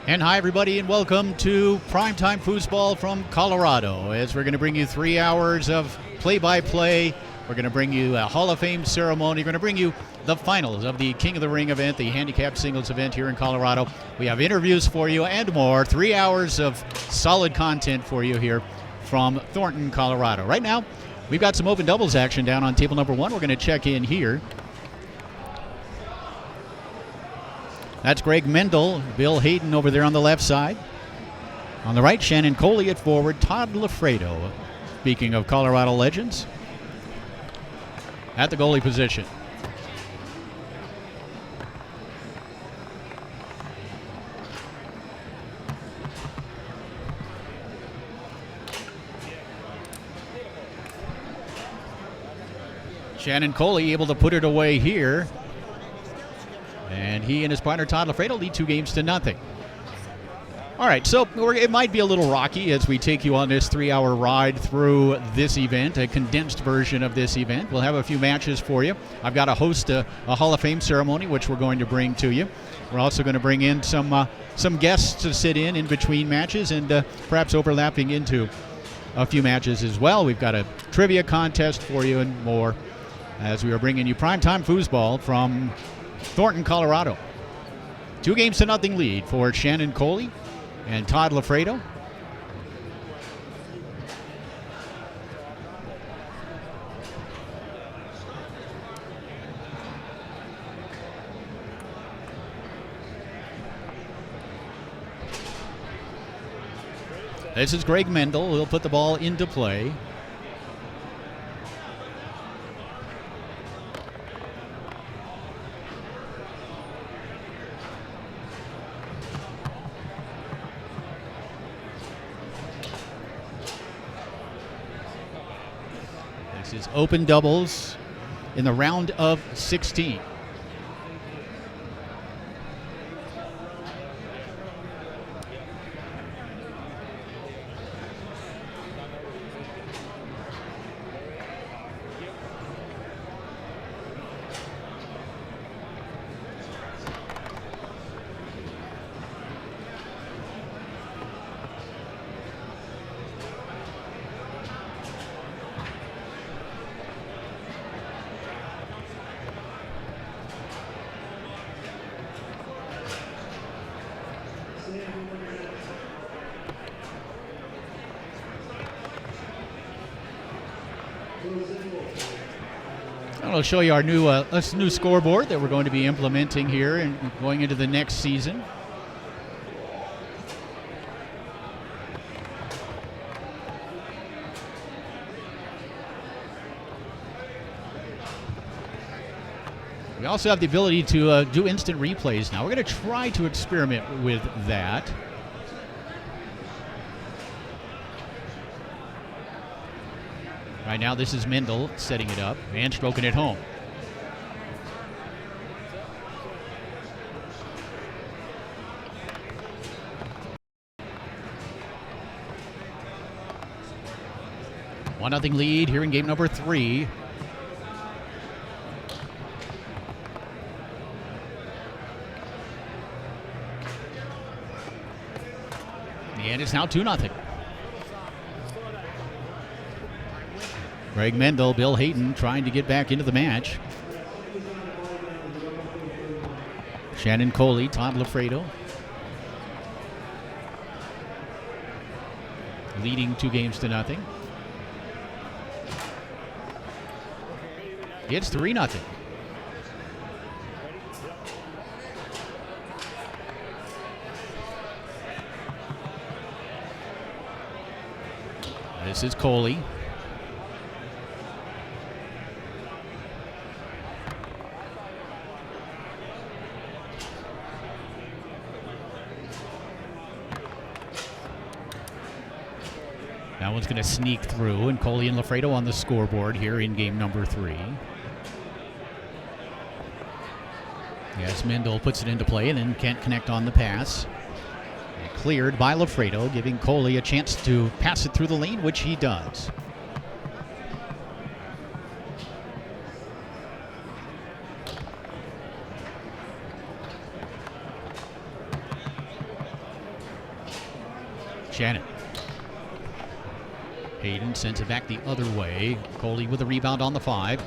And hi, everybody, and welcome to Primetime Foosball from Colorado. As we're going to bring you 3 hours of play-by-play, we're going to bring you a Hall of Fame ceremony. We're going to bring you the finals of the King of the Ring event, the handicap singles event here in Colorado. We have interviews for you and more. 3 hours of solid content for you here from Thornton, Colorado. Right now, we've got some open doubles action down on table number one. We're going to check in here. That's Greg Mendel, Bill Hayden over there on the left side. On the right, Shannon Coley at forward, Todd Lafredo, speaking of Colorado legends, at the goalie position. Shannon Coley able to put it away here. And he and his partner, Todd Lafredo, lead 2-0. All right, so it might be a little rocky as we take you on this 3-hour ride through this event, a condensed version of this event. We'll have a few matches for you. I've got to host a Hall of Fame ceremony, which we're going to bring to you. We're also going to bring in some guests to sit in between matches and perhaps overlapping into a few matches as well. We've got a trivia contest for you and more as we are bringing you Primetime Foosball from Thornton, Colorado. 2-0 lead for Shannon Coley and Todd Lafredo. This is Greg Mendel. He'll put the ball into play. Is open doubles in the round of 16. I'll show you our new scoreboard that we're going to be implementing here and going into the next season. We also have the ability to do instant replays now. We're going to try to experiment with that. Right now, this is Mendel setting it up and stroking it home. One nothing lead here in game number 3. And it's now 2-0. Greg Mendel, Bill Hayden trying to get back into the match. Shannon Coley, Todd Lafredo. Leading 2-0. It's 3-0. This is Coley. That one's going to sneak through, and Coley and Lafredo on the scoreboard here in game number 3. Yes, Mendel puts it into play and then can't connect on the pass. And cleared by Lafredo, giving Coley a chance to pass it through the lane, which he does. Shannon. Hayden sends it back the other way. Coley with a rebound on the 5.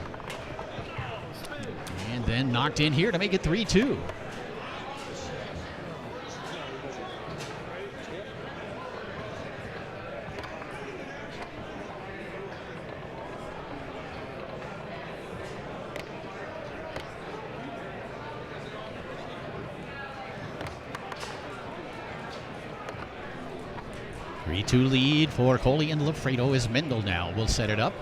And then knocked in here to make it 3-2. Two lead for Coley and Lafredo as Mendel now will set it up.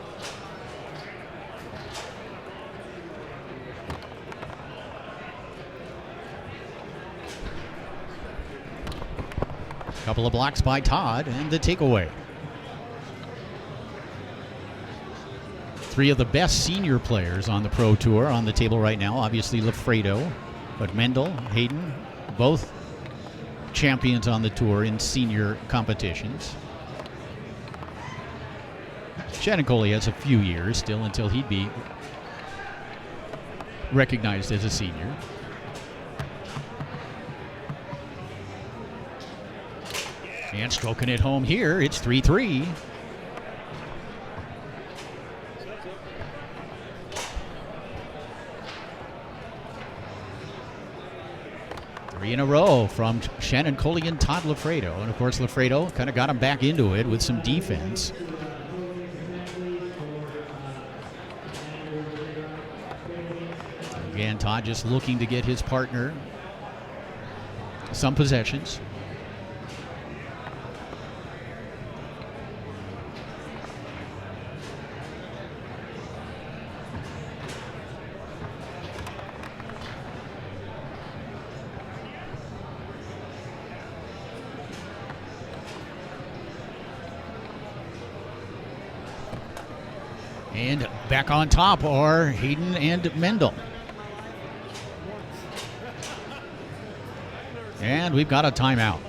Couple of blocks by Todd and the takeaway. 3 of the best senior players on the Pro Tour on the table right now. Obviously Lafredo, but Mendel, Hayden, both champions on the tour in senior competitions. Shannon Coley has a few years still until he'd be recognized as a senior. And stroking it home here, it's 3-3. In a row from Shannon Coley and Todd Lafredo. And of course, Lafredo kind of got him back into it with some defense. Again, Todd just looking to get his partner some possessions. And back on top are Hayden and Mendel. And we've got a timeout.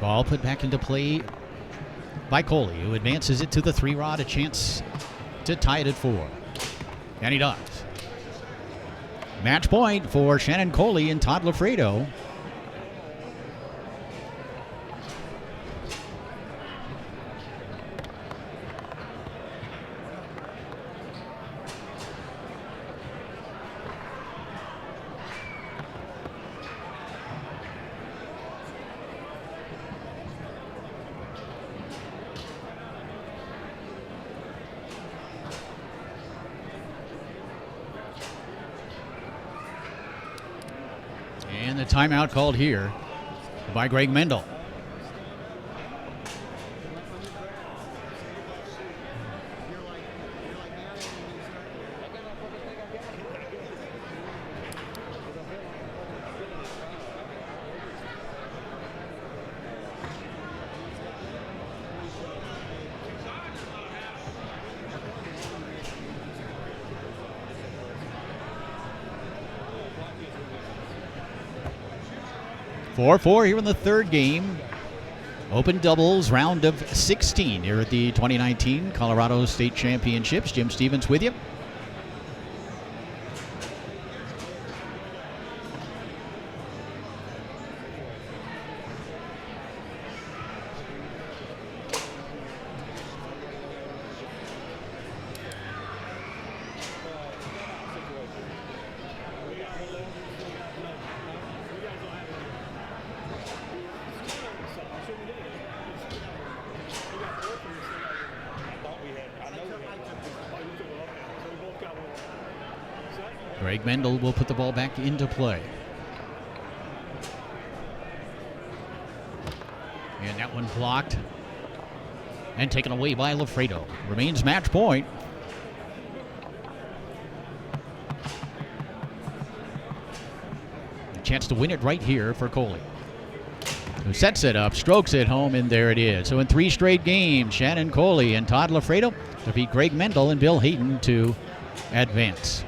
Ball put back into play by Coley, who advances it to the 3-rod, a chance to tie it at 4. And he does. Match point for Shannon Coley and Todd Lafredo. And the timeout called here by Greg Mendel. Four here in the third game. Open doubles round of 16 here at the 2019 Colorado State Championships. Jim Stevens with you. Greg Mendel will put the ball back into play. And that one blocked and taken away by Lafredo. Remains match point. A chance to win it right here for Coley, who sets it up, strokes it home, and there it is. So in 3 straight games, Shannon Coley and Todd Lafredo defeat Greg Mendel and Bill Hayden to advance.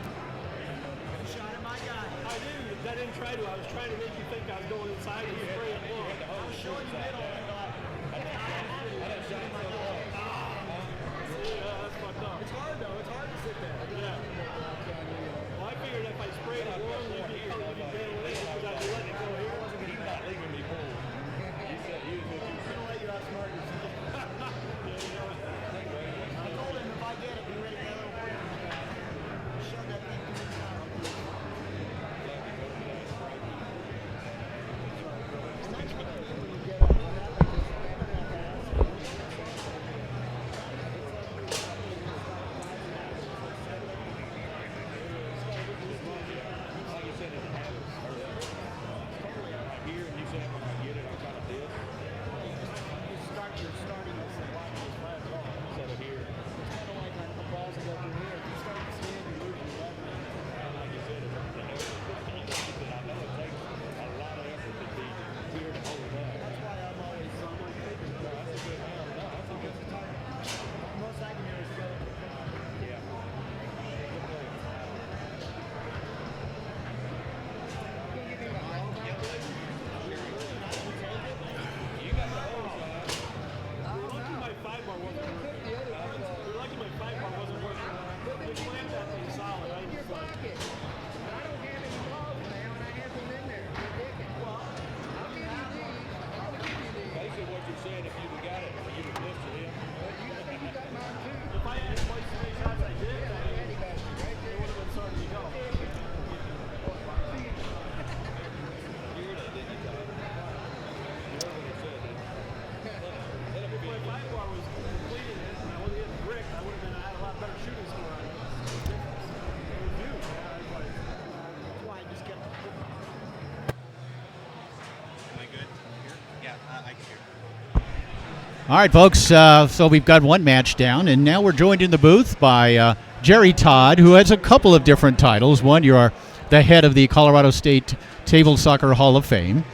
All right, folks, so we've got one match down, and now we're joined in the booth by Jerry Todd, who has a couple of different titles. One, you are the head of the Colorado State Table Soccer Hall of Fame.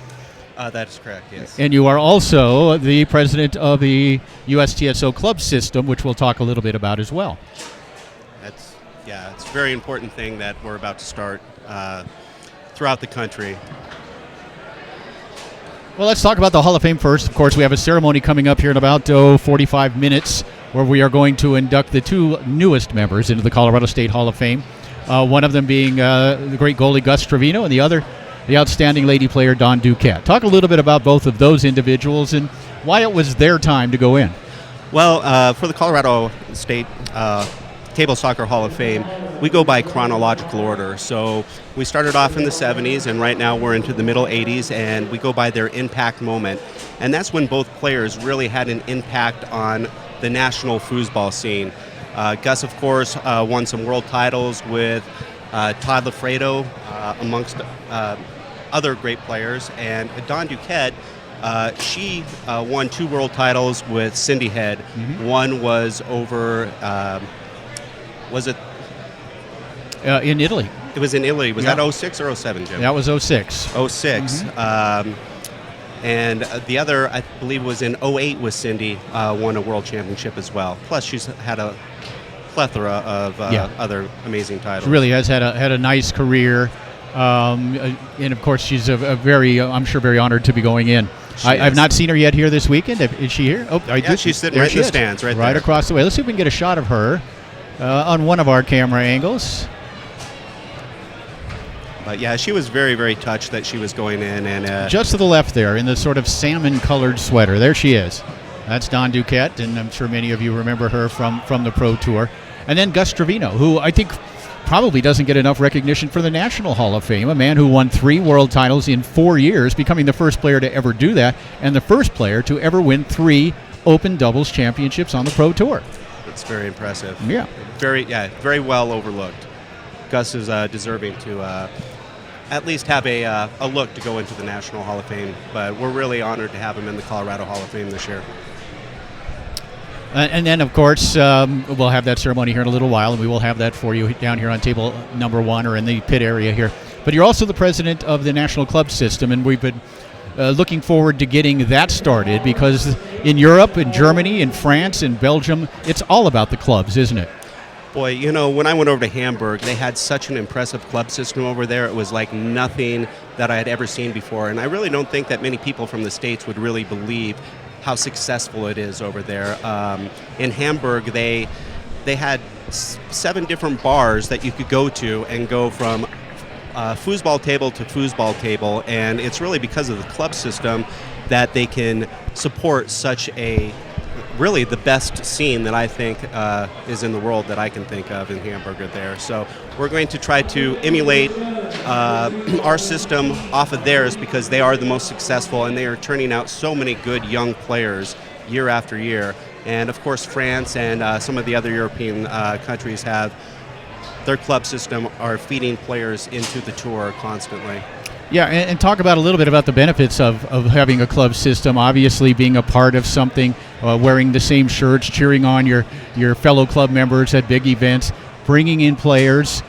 That is correct, yes. And you are also the president of the USTSO club system, which we'll talk a little bit about as well. It's a very important thing that we're about to start throughout the country. Well, let's talk about the Hall of Fame first. Of course, we have a ceremony coming up here in about 45 minutes where we are going to induct the 2 newest members into the Colorado State Hall of Fame. One of them being the great goalie Gus Trevino, and the other, the outstanding lady player Don Duquette. Talk a little bit about both of those individuals and why it was their time to go in. Well, for the Colorado State Table Soccer Hall of Fame, we go by chronological order. So we started off in the 70s, and right now we're into the middle 80s, and we go by their impact moment. And that's when both players really had an impact on the national foosball scene. Gus, of course, won some world titles with Todd Lafredo, amongst other great players. And Don Duquette, she won 2 world titles with Cindy Head. Mm-hmm. One was over, was it? In Italy. It was in Italy. Was that 06 or 07, Jim? That was 06. 06. Mm-hmm. And the other, I believe, was in 08 with Cindy, won a world championship as well. Plus, she's had a plethora of other amazing titles. She really has had a nice career. And, of course, she's a very, I'm sure, very honored to be going in. I've not seen her yet here this weekend. Is she here? Oh, she's sitting right in the stands, right there. Right across the way. Let's see if we can get a shot of her on one of our camera angles. But yeah, she was very, very touched that she was going in. And just to the left there, in the sort of salmon-colored sweater. There she is. That's Don Duquette, and I'm sure many of you remember her from the Pro Tour. And then Gus Trevino, who I think probably doesn't get enough recognition for the National Hall of Fame, a man who won 3 world titles in 4 years, becoming the first player to ever do that, and the first player to ever win 3 Open Doubles championships on the Pro Tour. That's very impressive. Yeah. Very well overlooked. Gus is deserving to at least have a look to go into the National Hall of Fame. But we're really honored to have him in the Colorado Hall of Fame this year. And then, of course, we'll have that ceremony here in a little while, and we will have that for you down here on table number 1 or in the pit area here. But you're also the president of the National Club System, and we've been looking forward to getting that started, because in Europe, in Germany, in France, in Belgium, it's all about the clubs, isn't it? Boy, when I went over to Hamburg, they had such an impressive club system over there. It was like nothing that I had ever seen before. And I really don't think that many people from the States would really believe how successful it is over there. In Hamburg, they had 7 different bars that you could go to and go from foosball table to foosball table. And it's really because of the club system that they can support such really the best scene that I think is in the world that I can think of in Hamburg there. So we're going to try to emulate our system off of theirs, because they are the most successful and they are turning out so many good young players year after year. And of course France and some of the other European countries have their club system, are feeding players into the tour constantly. Yeah, and talk about a little bit about the benefits of having a club system. Obviously, being a part of something, wearing the same shirts, cheering on your fellow club members at big events, bringing in players,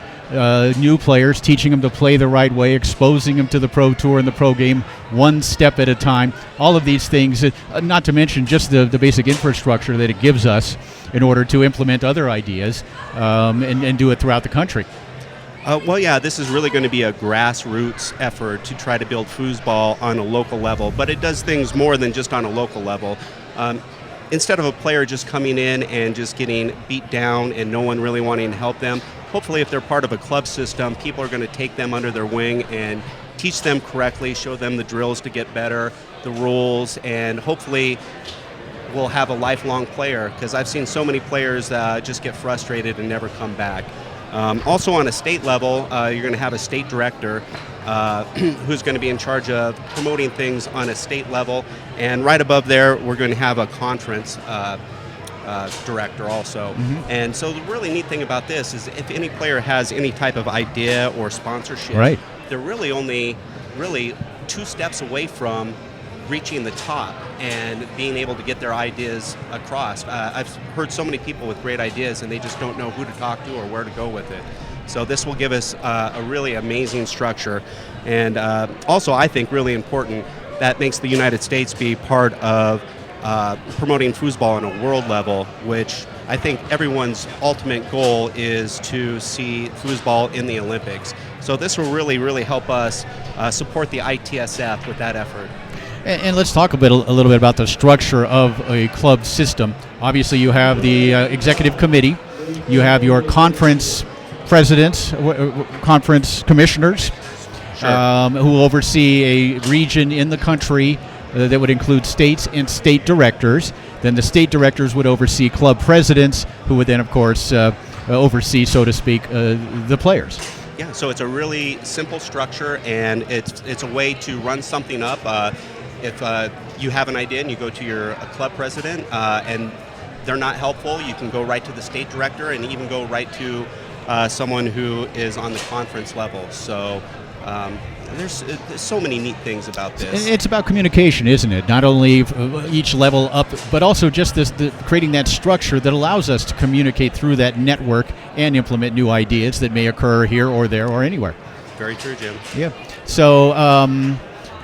new players, teaching them to play the right way, exposing them to the pro tour and the pro game one step at a time. All of these things, not to mention just the basic infrastructure that it gives us in order to implement other ideas and do it throughout the country. Well, yeah, this is really going to be a grassroots effort to try to build foosball on a local level, but it does things more than just on a local level. Instead of a player just coming in and just getting beat down and no one really wanting to help them, hopefully if they're part of a club system, people are going to take them under their wing and teach them correctly, show them the drills to get better, the rules, and hopefully we'll have a lifelong player, because I've seen so many players just get frustrated and never come back. Also on a state level, you're going to have a state director who's going to be in charge of promoting things on a state level. And right above there, we're going to have a conference director also. Mm-hmm. And so the really neat thing about this is if any player has any type of idea or sponsorship, right, they're really only 2 steps away from reaching the top and being able to get their ideas across. I've heard so many people with great ideas and they just don't know who to talk to or where to go with it. So this will give us a really amazing structure, and also I think really important, that makes the United States be part of promoting foosball on a world level, which I think everyone's ultimate goal is to see foosball in the Olympics. So this will really, really help us support the ITSF with that effort. And let's talk a little bit about the structure of a club system. Obviously, you have the executive committee, you have your conference presidents, conference commissioners, sure, who oversee a region in the country that would include states and state directors. Then the state directors would oversee club presidents, who would then, of course, oversee, so to speak, the players. Yeah, so it's a really simple structure, and it's a way to run something up. If you have an idea and you go to your club president and they're not helpful, you can go right to the state director and even go right to someone who is on the conference level. So there's so many neat things about this. It's about communication, isn't it? Not only each level up, but also just creating that structure that allows us to communicate through that network and implement new ideas that may occur here or there or anywhere. Very true, Jim. Yeah. So,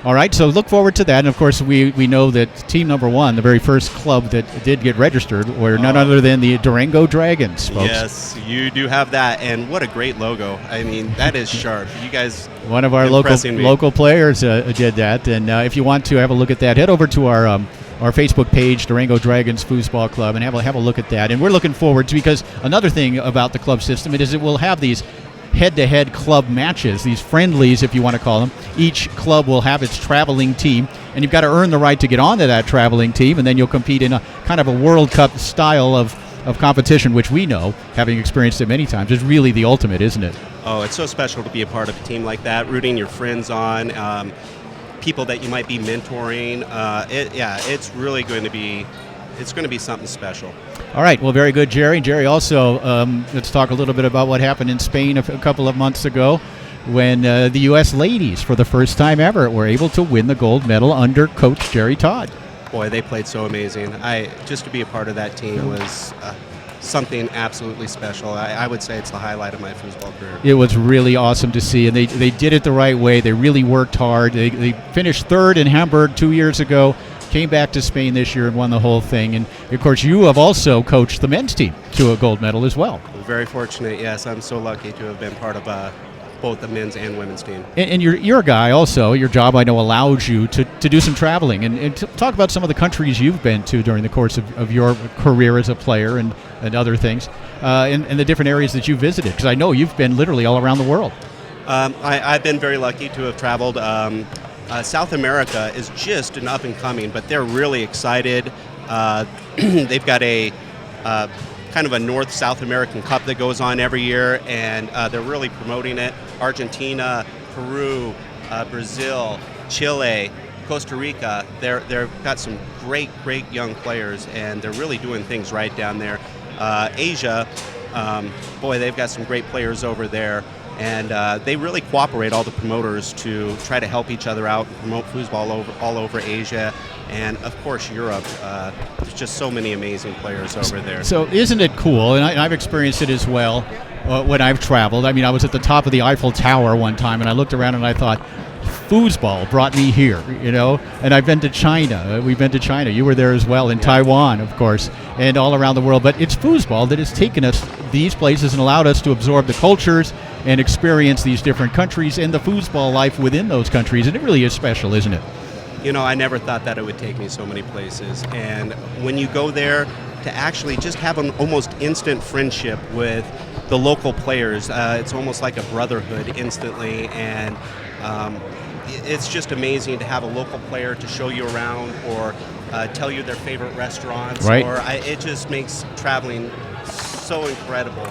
all right, so look forward to that. And, of course, we know that team number 1, the very first club that did get registered, were none other than the Durango Dragons, folks. Yes, you do have that. And what a great logo. I mean, that is sharp. You guys one of our local players did that. And if you want to have a look at that, head over to our Facebook page, Durango Dragons Foosball Club, and have a look at that. And we're looking forward to, because another thing about the club system is it will have these head-to-head club matches, these friendlies, if you want to call them. Each club will have its traveling team, and you've got to earn the right to get onto that traveling team, and then you'll compete in a kind of a World Cup style of competition, which we know, having experienced it many times, is really the ultimate, isn't it? Oh, it's so special to be a part of a team like that, rooting your friends on, people that you might be mentoring. It's really going to be something special. All right, well, very good, Jerry. Jerry, also, let's talk a little bit about what happened in Spain a couple of months ago. when the U.S. ladies, for the first time ever, were able to win the gold medal under Coach Jerry Todd. Boy, they played so amazing. Just to be a part of that team was something absolutely special. I would say it's the highlight of my foosball career. It was really awesome to see, and they did it the right way. They really worked hard. They finished third in Hamburg 2 years ago, came back to Spain this year and won the whole thing. And, of course, you have also coached the men's team to a gold medal as well. Very fortunate, yes. I'm so lucky to have been part of both the men's and women's team. And you're a guy also, your job I know allows you to do some traveling and to talk about some of the countries you've been to during the course of your career as a player and other things, and the different areas that you visited, because I know you've been literally all around the world. I've been very lucky to have traveled. South America is just an up and coming, but they're really excited. They've got a kind of a North-South American Cup that goes on every year, and they're really promoting it. Argentina, Peru, Brazil, Chile, Costa Rica, they've got some great young players, and they're really doing things right down there. Asia, boy, they've got some great players over there, and they really cooperate, all the promoters, to try to help each other out and promote foosball all over Asia. And, of course, Europe. There's just so many amazing players over there. So isn't it cool, and I've experienced it as well when I've traveled. I mean, I was at the top of the Eiffel Tower one time, and I looked around and I thought, foosball brought me here, and I've been to China. We've been to China. You were there as well, in Taiwan, of course, and all around the world. But it's foosball that has taken us these places and allowed us to absorb the cultures and experience these different countries and the foosball life within those countries, and it really is special, isn't it? I never thought that it would take me so many places. And when you go there, to actually just have an almost instant friendship with the local players, it's almost like a brotherhood instantly. And it's just amazing to have a local player to show you around or tell you their favorite restaurants. Right. It just makes traveling so incredible.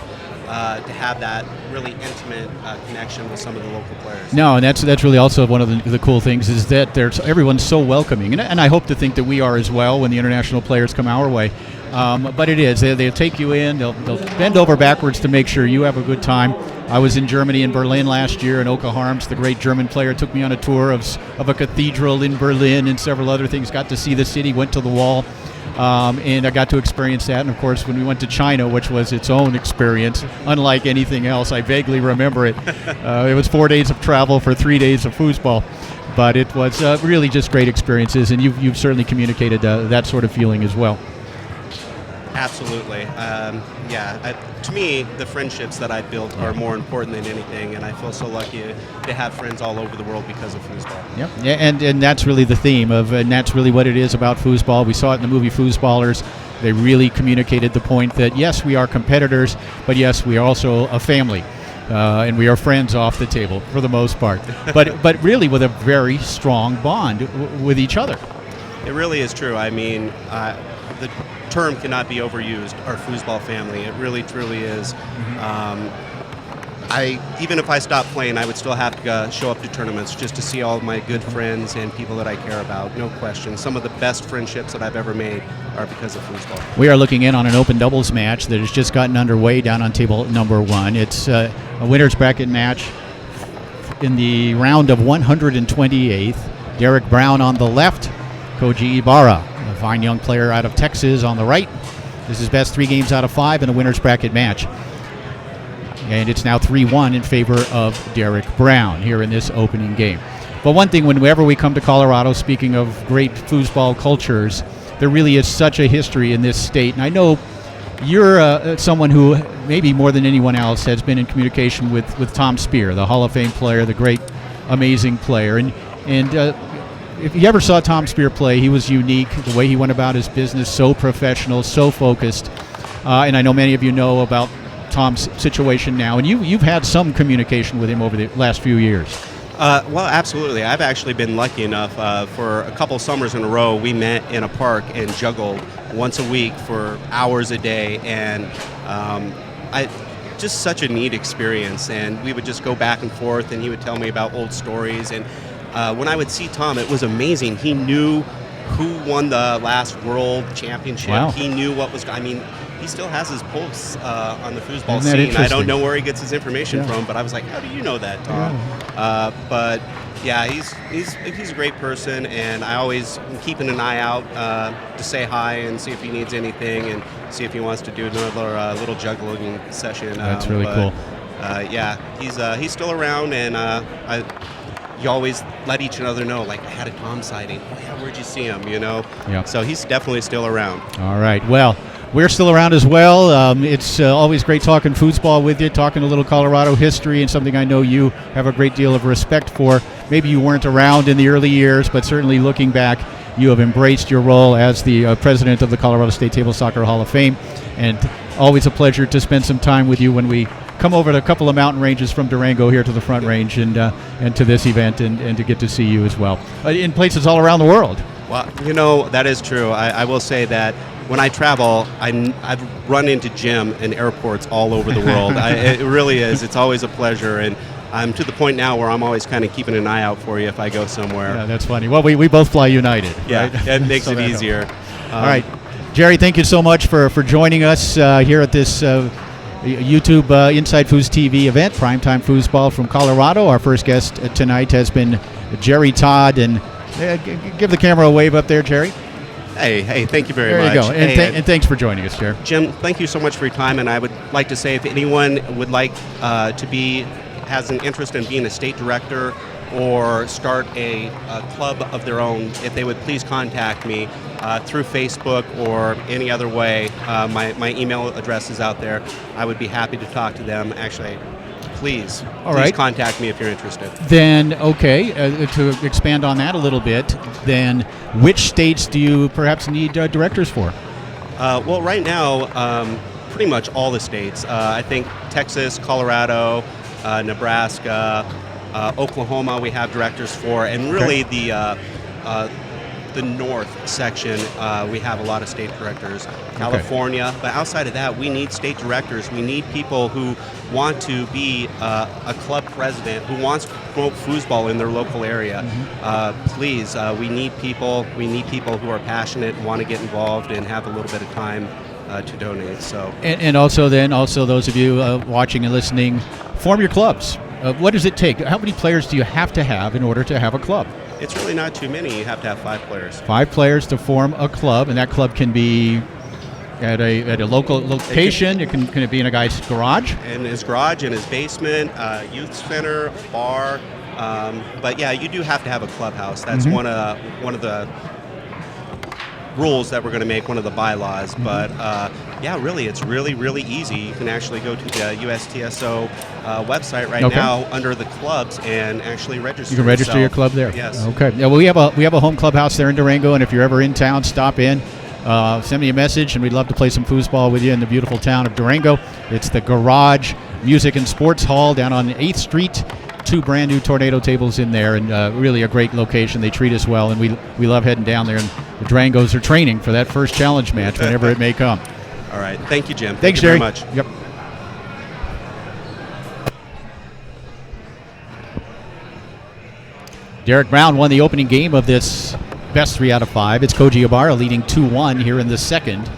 To have that really intimate connection with some of the local players. No, and that's really also one of the cool things is that everyone's so welcoming, and I hope to think that we are as well when the international players come our way. But it is they'll take you in, they'll bend over backwards to make sure you have a good time. I was in Germany, in Berlin last year, and Oka Harms, the great German player, took me on a tour of a cathedral in Berlin and several other things. Got to see the city, went to the wall. And I got to experience that. And, of course, when we went to China, which was its own experience, unlike anything else, I vaguely remember it. It was 4 days of travel for 3 days of foosball. But it was really just great experiences, and you've certainly communicated that sort of feeling as well. Absolutely. To me, the friendships that I built are more important than anything, and I feel so lucky to have friends all over the world because of foosball. Yep. Yeah, and that's really the theme and that's really what it is about foosball. We saw it in the movie Foosballers. They really communicated the point that yes, we are competitors, but yes, we are also a family. And we are friends off the table for the most part, but really with a very strong bond with each other. It really is true. I mean, the term cannot be overused, our foosball family. It really, truly is. Even if I stopped playing, I would still have to show up to tournaments just to see all of my good friends and people that I care about, no question. Some of the best friendships that I've ever made are because of foosball. We are looking in on an open doubles match that has just gotten underway down on table number one. It's a winner's bracket match in the round of 128th. Derek Brown on the left, Koji Ibarra, a fine young player out of Texas, on the right. This is best 3 games out of 5 in a winner's bracket match. And it's now 3-1 in favor of Derek Brown here in this opening game. But one thing, whenever we come to Colorado, speaking of great foosball cultures, there really is such a history in this state. And I know you're someone who, maybe more than anyone else, has been in communication with Tom Spear, the Hall of Fame player, the great, amazing player. And if you ever saw Tom Spear play, he was unique. The way he went about his business, so professional, so focused. And I know many of you know about Tom's situation now, and you've had some communication with him over the last few years. Well, absolutely. I've actually been lucky enough for a couple summers in a row. We met in a park and juggled once a week for hours a day, and just such a neat experience. And we would just go back and forth, and he would tell me about old stories. And when I would see Tom, it was amazing. He knew who won the last world championship. Wow. He knew what was. I mean, he still has his pulse on the foosball Isn't that scene. I don't interesting? know where he gets his information from, but I was like, how do you know that, Tom? But yeah, he's a great person, and I always am keeping an eye out to say hi and see if he needs anything and see if he wants to do another little juggling session. That's really cool. Yeah, he's still around, and you always let each other know, like, I had a Tom sighting. Oh yeah, where'd you see him? Yep. So he's definitely still around. All right. Well, we're still around as well. It's always great talking foosball with you, talking a little Colorado history, and something I know you have a great deal of respect for. Maybe you weren't around in the early years, but certainly looking back, you have embraced your role as the president of the Colorado State Table Soccer Hall of Fame, and always a pleasure to spend some time with you when we come over to a couple of mountain ranges from Durango here to the Front Range and to this event and to get to see you as well in places all around the world. Well, that is true. I will say that when I travel, I've run into Jim in airports all over the world. It really is. It's always a pleasure, and I'm to the point now where I'm always kind of keeping an eye out for you if I go somewhere. Yeah, that's funny. Well, we both fly United. Yeah, right? that makes So it easier. All right. Jerry, thank you so much for joining us here at this YouTube Inside Foos TV event, Primetime Foosball from Colorado. Our first guest tonight has been Jerry Todd. And give the camera a wave up there, Jerry. Hey, thank you very There much. you go. And thanks for joining us, Jerry. Jim, thank you so much for your time, and I would like to say if anyone would like has an interest in being a state director or start a club of their own, if they would please contact me through Facebook or any other way. My email address is out there. I would be happy to talk to them. Actually, please contact me if you're interested. Then, okay, to expand on that a little bit, then which states do you perhaps need directors for? Well, right now, pretty much all the states. I think Texas, Colorado, Nebraska, Oklahoma we have directors for, and really the north section we have a lot of state directors. California, but outside of that we need state directors. We need people who want to be a club president, who wants to promote foosball in their local area. Please, we need people who are passionate and want to get involved and have a little bit of time to donate. So and also those of you watching and listening, form your clubs. What does it take? How many players do you have to have in order to have a club? It's really not too many. You have to have 5 players. 5 players to form a club, and that club can be at a local location. Can it be in a guy's garage? In his garage, in his basement, youth center, bar. But yeah, you do have to have a clubhouse. That's one of the rules that we're going to make, one of the bylaws. But yeah, really, it's really easy. You can actually go to the USTSO website right now under the clubs and actually register. You can register your club there. Yes. Okay. Yeah. Well, we have a home clubhouse there in Durango, and if you're ever in town, stop in. Send me a message, and we'd love to play some foosball with you in the beautiful town of Durango. It's the Garage Music and Sports Hall down on 8th Street. 2 brand new tornado tables in there, and really a great location. They treat us well, and we love heading down there. And the Durangos are training for that first challenge match whenever it may come. All right. Thank you, Jim. Thanks, Jerry. Jerry. Very much. Yep. Derek Brown won the opening game of this best 3 out of 5. It's Koji Ibarra leading 2-1 here in the second.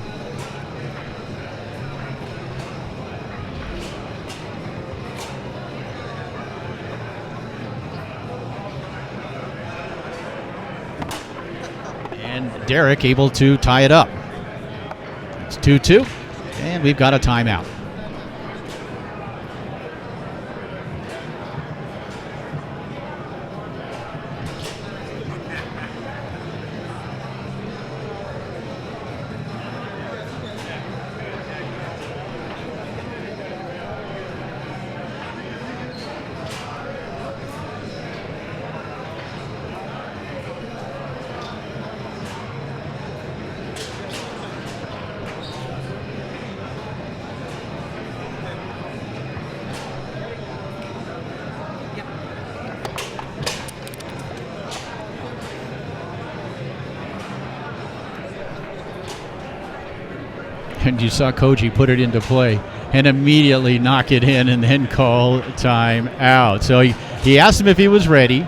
And Derek able to tie it up. It's 2-2, and we've got a timeout. And you saw Koji put it into play and immediately knock it in and then call time out. So he asked him if he was ready,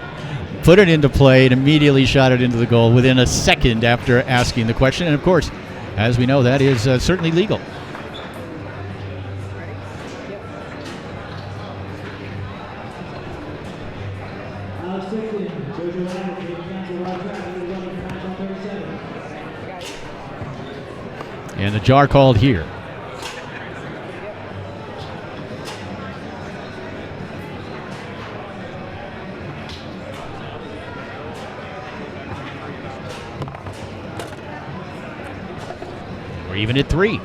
put it into play, and immediately shot it into the goal within a second after asking the question. And, of course, as we know, that is certainly legal. And the jar called here. We're even at 3.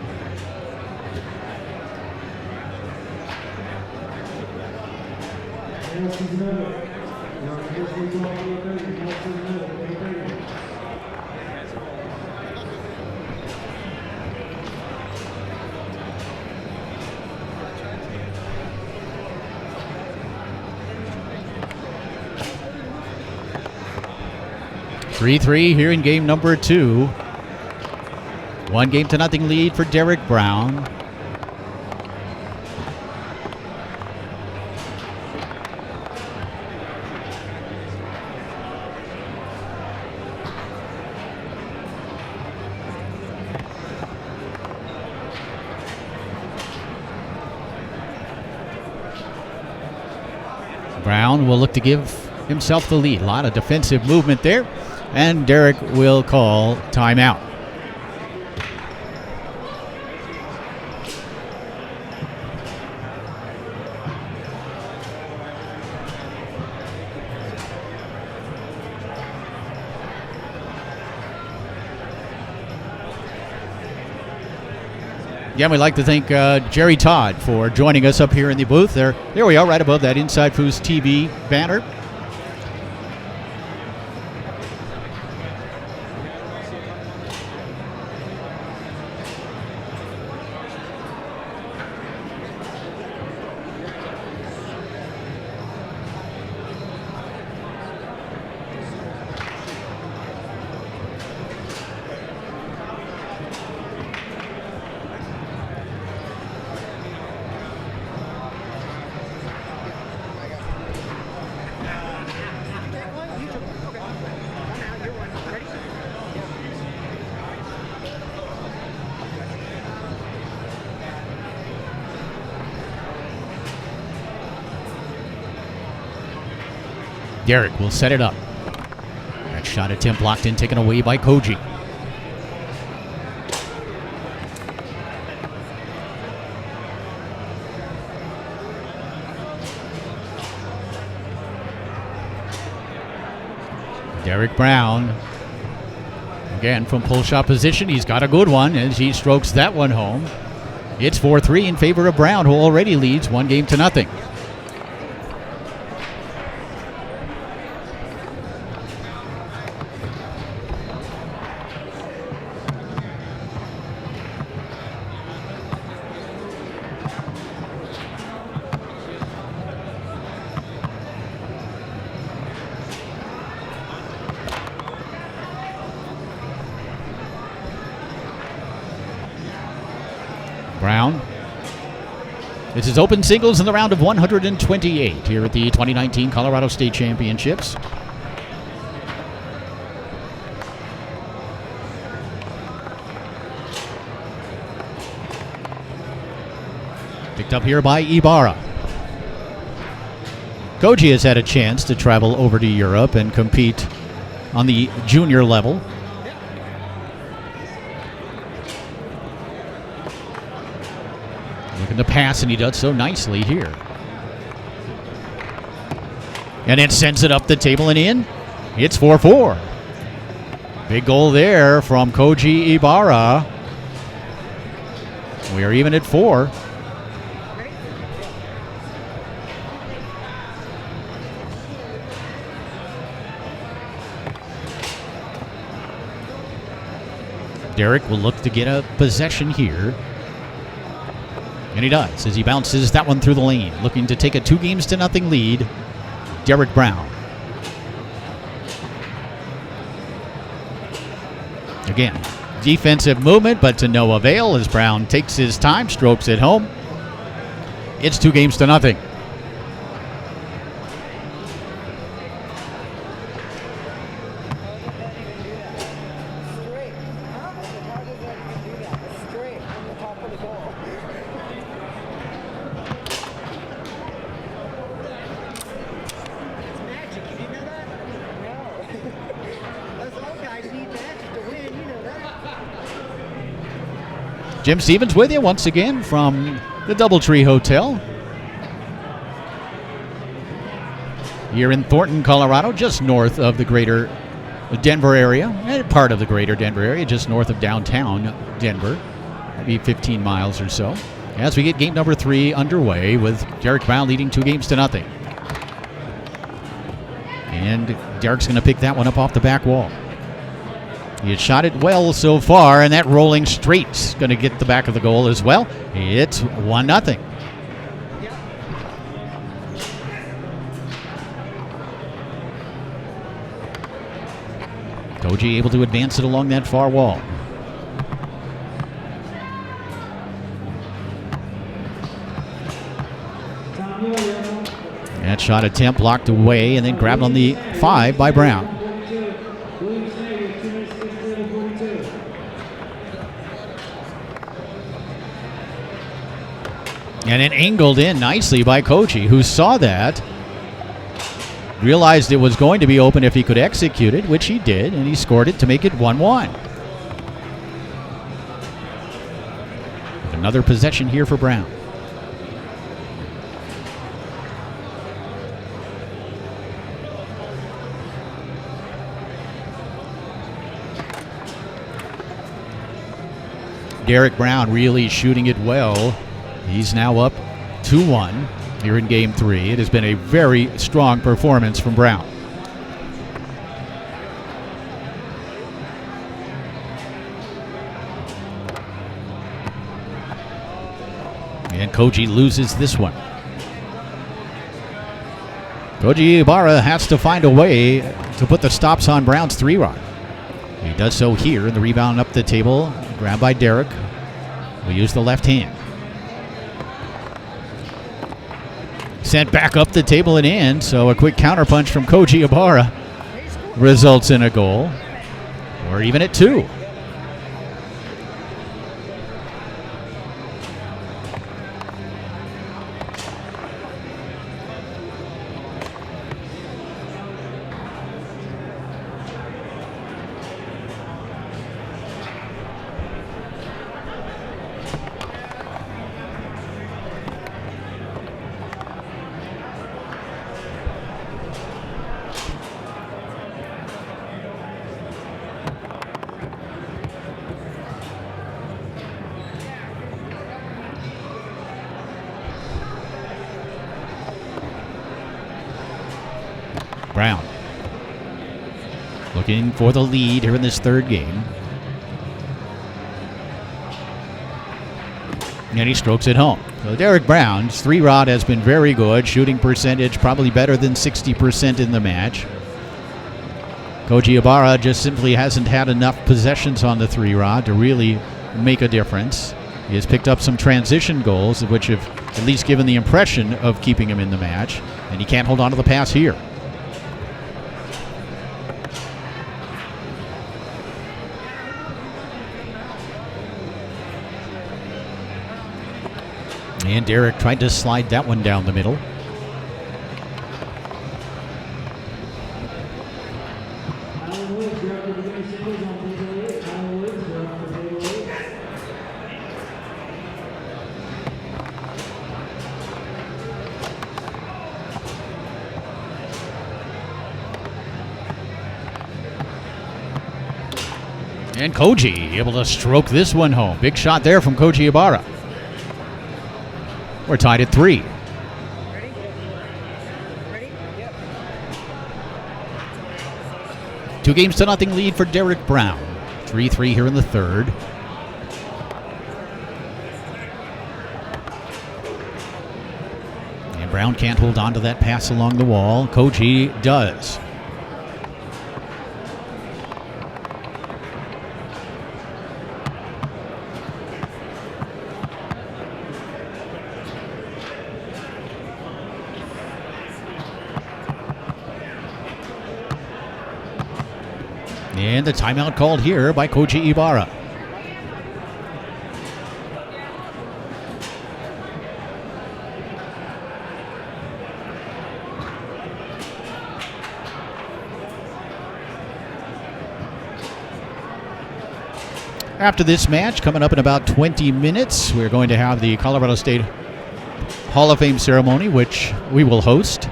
Three here in game number 2. 1-0 lead for Derek Brown. Brown will look to give himself the lead. A lot of defensive movement there. And Derek will call timeout. Again, we'd like to thank Jerry Todd for joining us up here in the booth. There we are, right above that Inside Foos TV banner. Derek will set it up. That shot attempt blocked in, taken away by Koji. Derek Brown, again from pull shot position. He's got a good one as he strokes that one home. It's 4-3 in favor of Brown, who already leads 1-0. Brown. This is open singles in the round of 128 here at the 2019 Colorado State Championships. Picked up here by Ibarra. Koji has had a chance to travel over to Europe and compete on the junior level. Looking to pass, and he does so nicely here. And it sends it up the table and in. It's 4-4. Big goal there from Koji Ibarra. We are even at 4. Derek will look to get a possession here. And he does as he bounces that one through the lane. Looking to take a 2-0 lead. Derek Brown. Again, defensive movement, but to no avail as Brown takes his time, strokes it home. It's 2-0. Jim Stevens with you once again from the Doubletree Hotel here in Thornton, Colorado, just north of the greater Denver area, part of the greater Denver area, just north of downtown Denver, maybe 15 miles or so, as we get game number 3 underway with Derek Brown leading 2-0. And Derek's going to pick that one up off the back wall. He had shot it well so far, and that rolling straight's going to get the back of the goal as well. It's 1-0. Koji able to advance it along that far wall. That shot attempt blocked away and then grabbed on the 5 by Brown. And it angled in nicely by Koji, who saw that, realized it was going to be open if he could execute it, which he did, and he scored it to make it 1-1. Another possession here for Brown. Derek Brown really shooting it well. He's now up 2-1 here in Game 3. It has been a very strong performance from Brown. And Koji loses this one. Koji Ibarra has to find a way to put the stops on Brown's 3-rod. He does so here, and the rebound up the table, grabbed by Derek. We'll use the left hand. Sent back up the table and in, so a quick counterpunch from Koji Ibarra results in a goal. We're even at 2. Brown looking for the lead here in this third game. And he strokes it home. So Derek Brown's 3-rod has been very good. Shooting percentage probably better than 60% in the match. Koji Ibarra just simply hasn't had enough possessions on the 3-rod to really make a difference. He has picked up some transition goals, which have at least given the impression of keeping him in the match. And he can't hold on to the pass here. And Derek tried to slide that one down the middle. And Koji able to stroke this one home. Big shot there from Koji Ibarra. We're tied at 3. Ready? Yep. 2-0 lead for Derek Brown. 3-3 here in the third. And Brown can't hold on to that pass along the wall. Koji does. And the timeout called here by Koji Ibarra. After this match, coming up in about 20 minutes, we're going to have the Colorado State Hall of Fame ceremony, which we will host.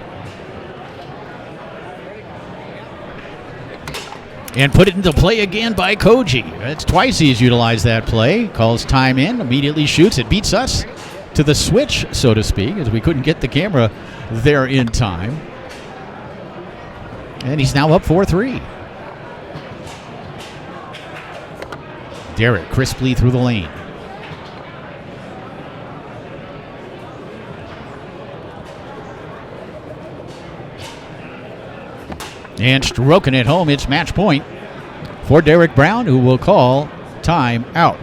And put it into play again by Koji. That's twice he's utilized that play. Calls time in, immediately shoots. It beats us to the switch, so to speak, as we couldn't get the camera there in time. And he's now up 4-3. Derek crisply through the lane. And stroking it home, it's match point for Derek Brown, who will call time out.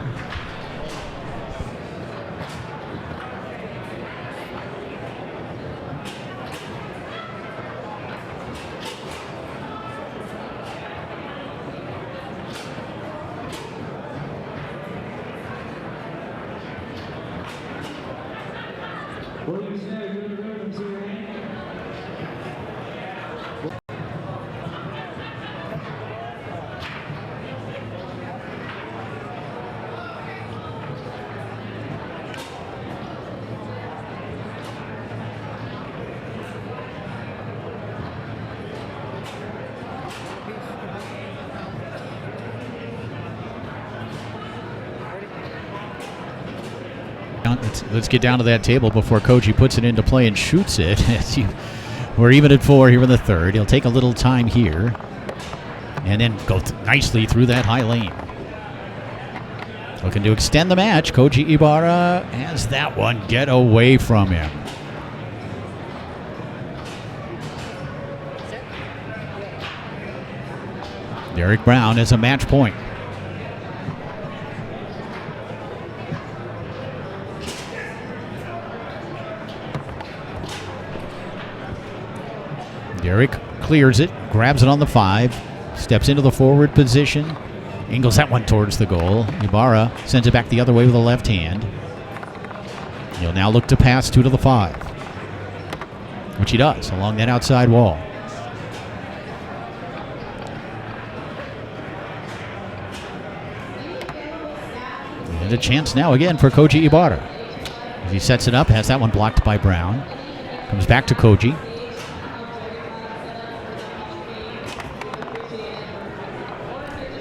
Let's get down to that table before Koji puts it into play and shoots it. We're even at 4 here in the third. He'll take a little time here and then go nicely through that high lane. Looking to extend the match. Koji Ibarra has that one get away from him. Derek Brown is a match point. Derek clears it, grabs it on the 5, steps into the forward position, angles that one towards the goal. Ibarra sends it back the other way with the left hand. He'll now look to pass 2 to the 5, which he does along that outside wall. And a chance now again for Koji Ibarra. As he sets it up, has that one blocked by Brown. Comes back to Koji.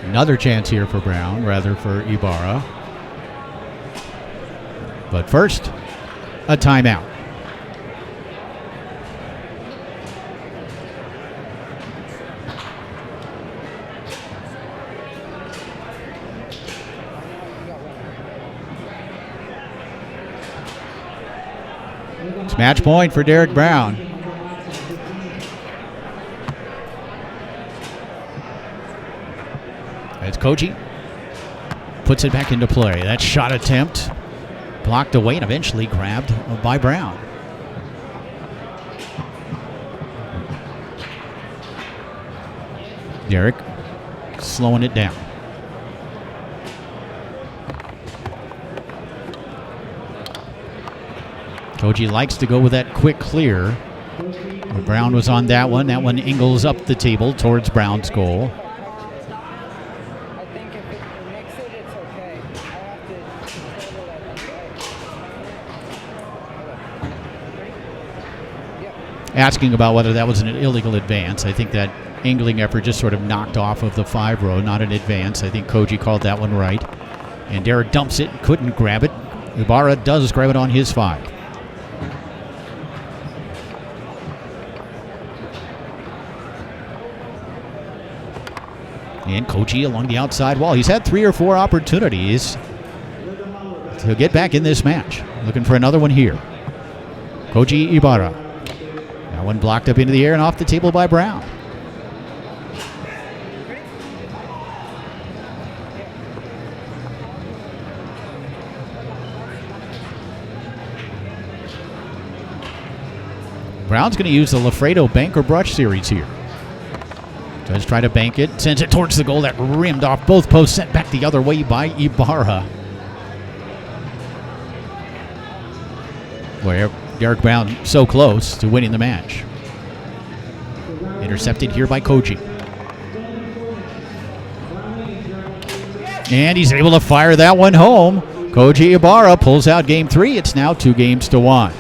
Another chance here for Brown, rather for Ibarra. But first, a timeout. It's match point for Derek Brown. As Koji puts it back into play. That shot attempt blocked away and eventually grabbed by Brown. Derek slowing it down. Koji likes to go with that quick clear. Brown was on that one. That one angles up the table towards Brown's goal. Asking about whether that was an illegal advance. I think that angling effort just sort of knocked off of the 5 row, not an advance. I think Koji called that one right. And Derek dumps it, couldn't grab it. Ibarra does grab it on his 5. And Koji along the outside wall. He's had 3 or 4 opportunities to get back in this match. Looking for another one here. Koji Ibarra. That one blocked up into the air and off the table by Brown. Brown's going to use the Lafredo bank or brush series here. Does try to bank it, sends it towards the goal. That rimmed off both posts, sent back the other way by Ibarra. Where Derek Brown so close to winning the match. Intercepted here by Koji. And he's able to fire that one home. Koji Ibarra pulls out game 3. It's now 2-1.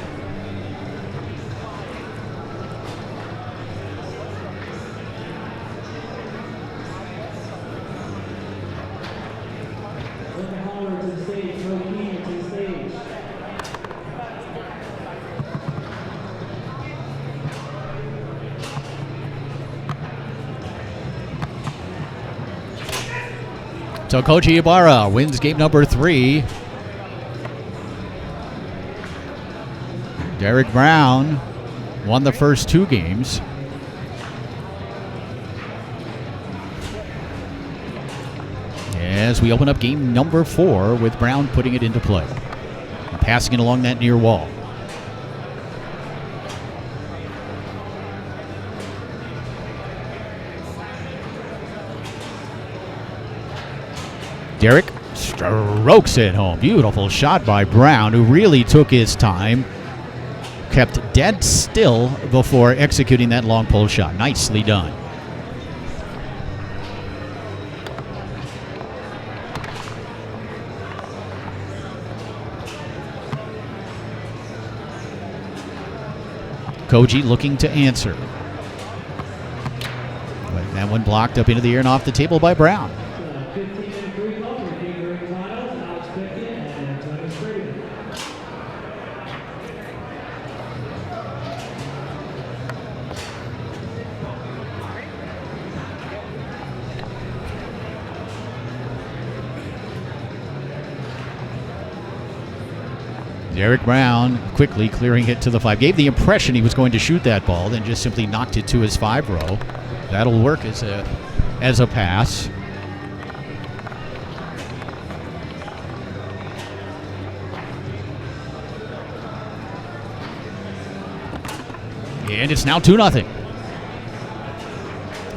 So Koji Ibarra wins game number 3. Derek Brown won the first 2 games. As we open up game number 4 with Brown putting it into play and passing it along that near wall. Derek strokes it home. Beautiful shot by Brown, who really took his time. Kept dead still before executing that long pull shot. Nicely done. Koji looking to answer. But that one blocked up into the air and off the table by Brown. Derek Brown quickly clearing it to the 5. Gave the impression he was going to shoot that ball, then just simply knocked it to his 5 row. That'll work as a pass. And it's now 2-0.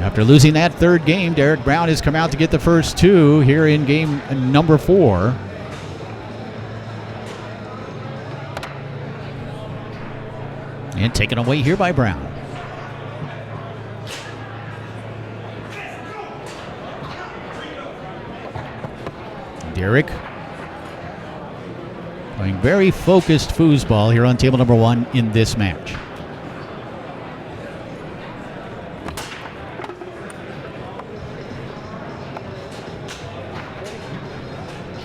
After losing that third game, Derek Brown has come out to get the first 2 here in game number 4. And taken away here by Brown. Derek playing very focused foosball here on table number 1 in this match.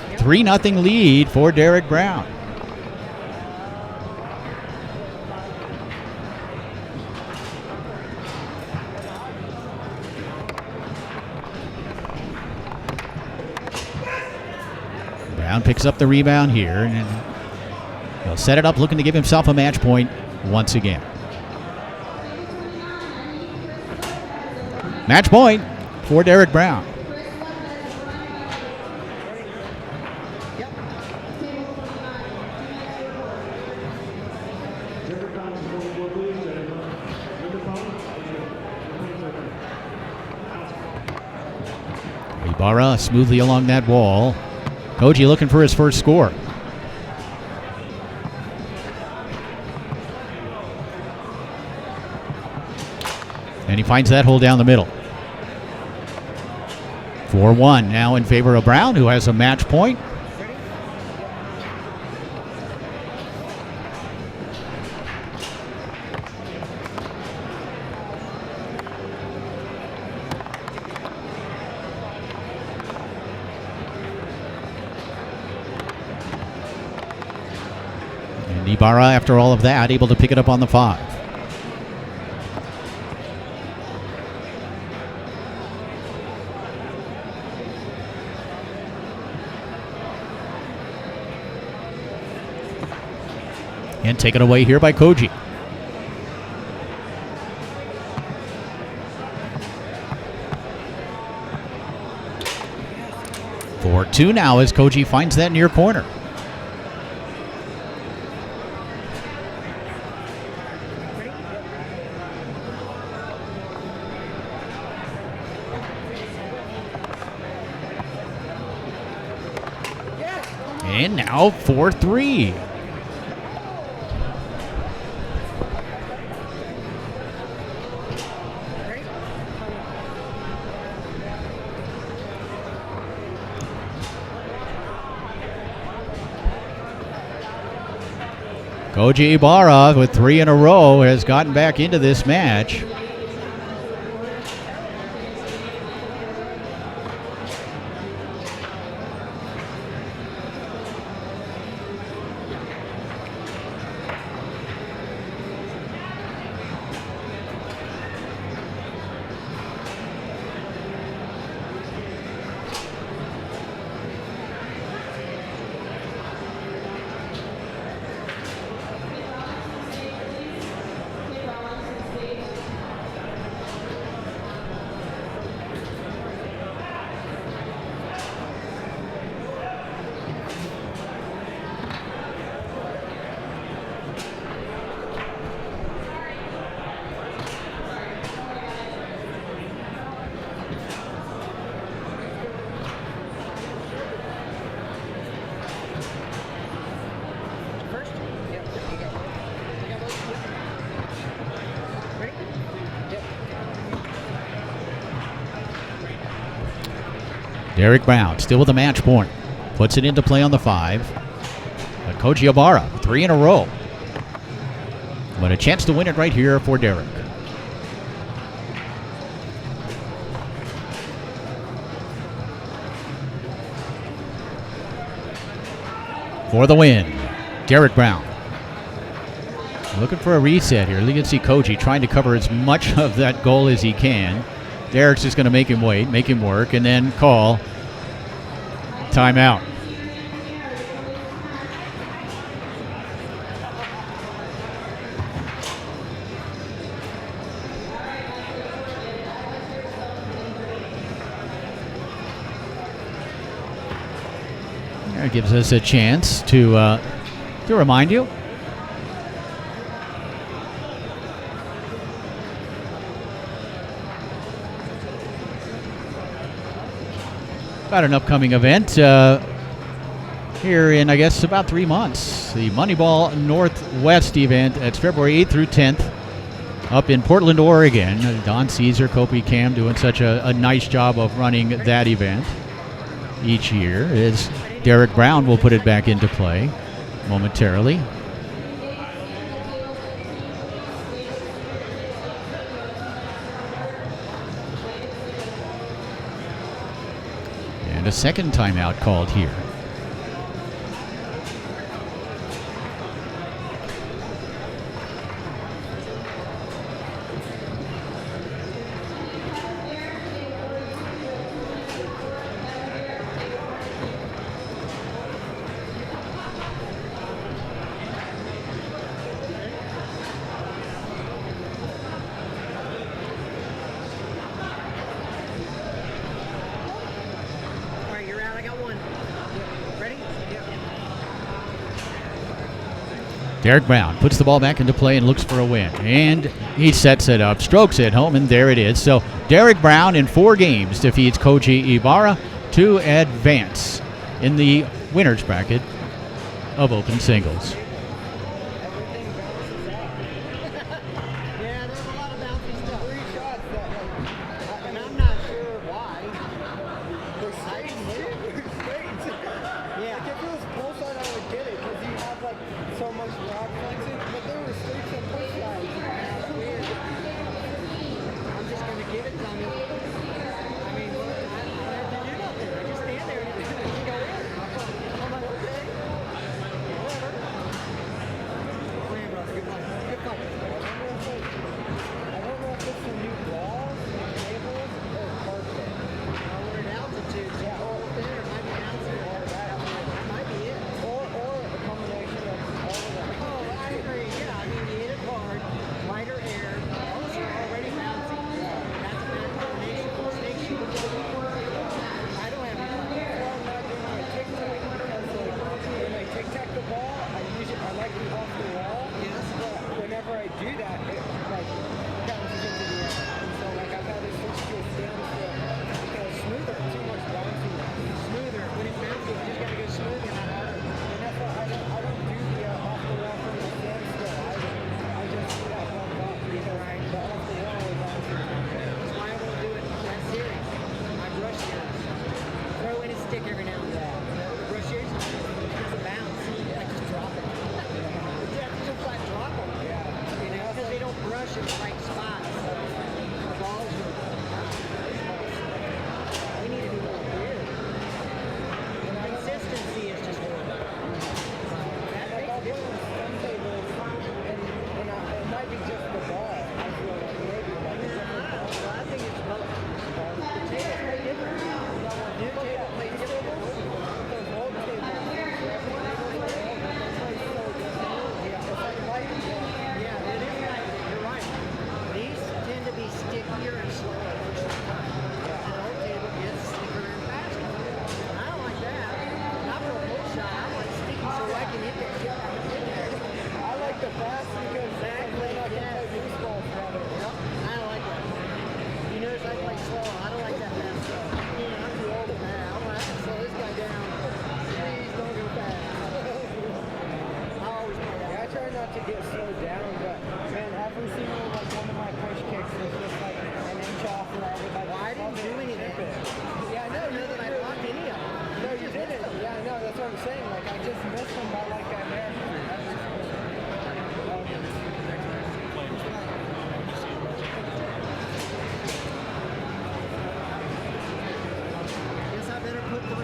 A 3-0 lead for Derek Brown. Brown picks up the rebound here, and he'll set it up looking to give himself a match point once again. Match point for Derek Brown. Ibarra smoothly along that wall. Koji looking for his first score. And he finds that hole down the middle. 4-1 now in favor of Brown, who has a match point. And Ibarra, after all of that, able to pick it up on the 5. And taken away here by Koji. For 2 now as Koji finds that near corner. And now 4-3. Koji Ibarra with 3 in a row has gotten back into this match. Derek Brown still with a match point. Puts it into play on the 5. Koji Ibarra, 3 in a row. But a chance to win it right here for Derek. For the win, Derek Brown. Looking for a reset here. You can see Koji trying to cover as much of that goal as he can. Derek's just going to make him wait, make him work, and then call timeout. That gives us a chance to remind you. About an upcoming event here in, I guess, about 3 months. The Moneyball Northwest event. It's February 8th through 10th up in Portland, Oregon. Don Caesar, Kopi Cam doing such a nice job of running that event each year. As Derek Brown will put it back into play momentarily. And a second timeout called here. Derek Brown puts the ball back into play and looks for a win. And he sets it up, strokes it home, and there it is. So Derek Brown in 4 games defeats Koji Ibarra to advance in the winner's bracket of open singles.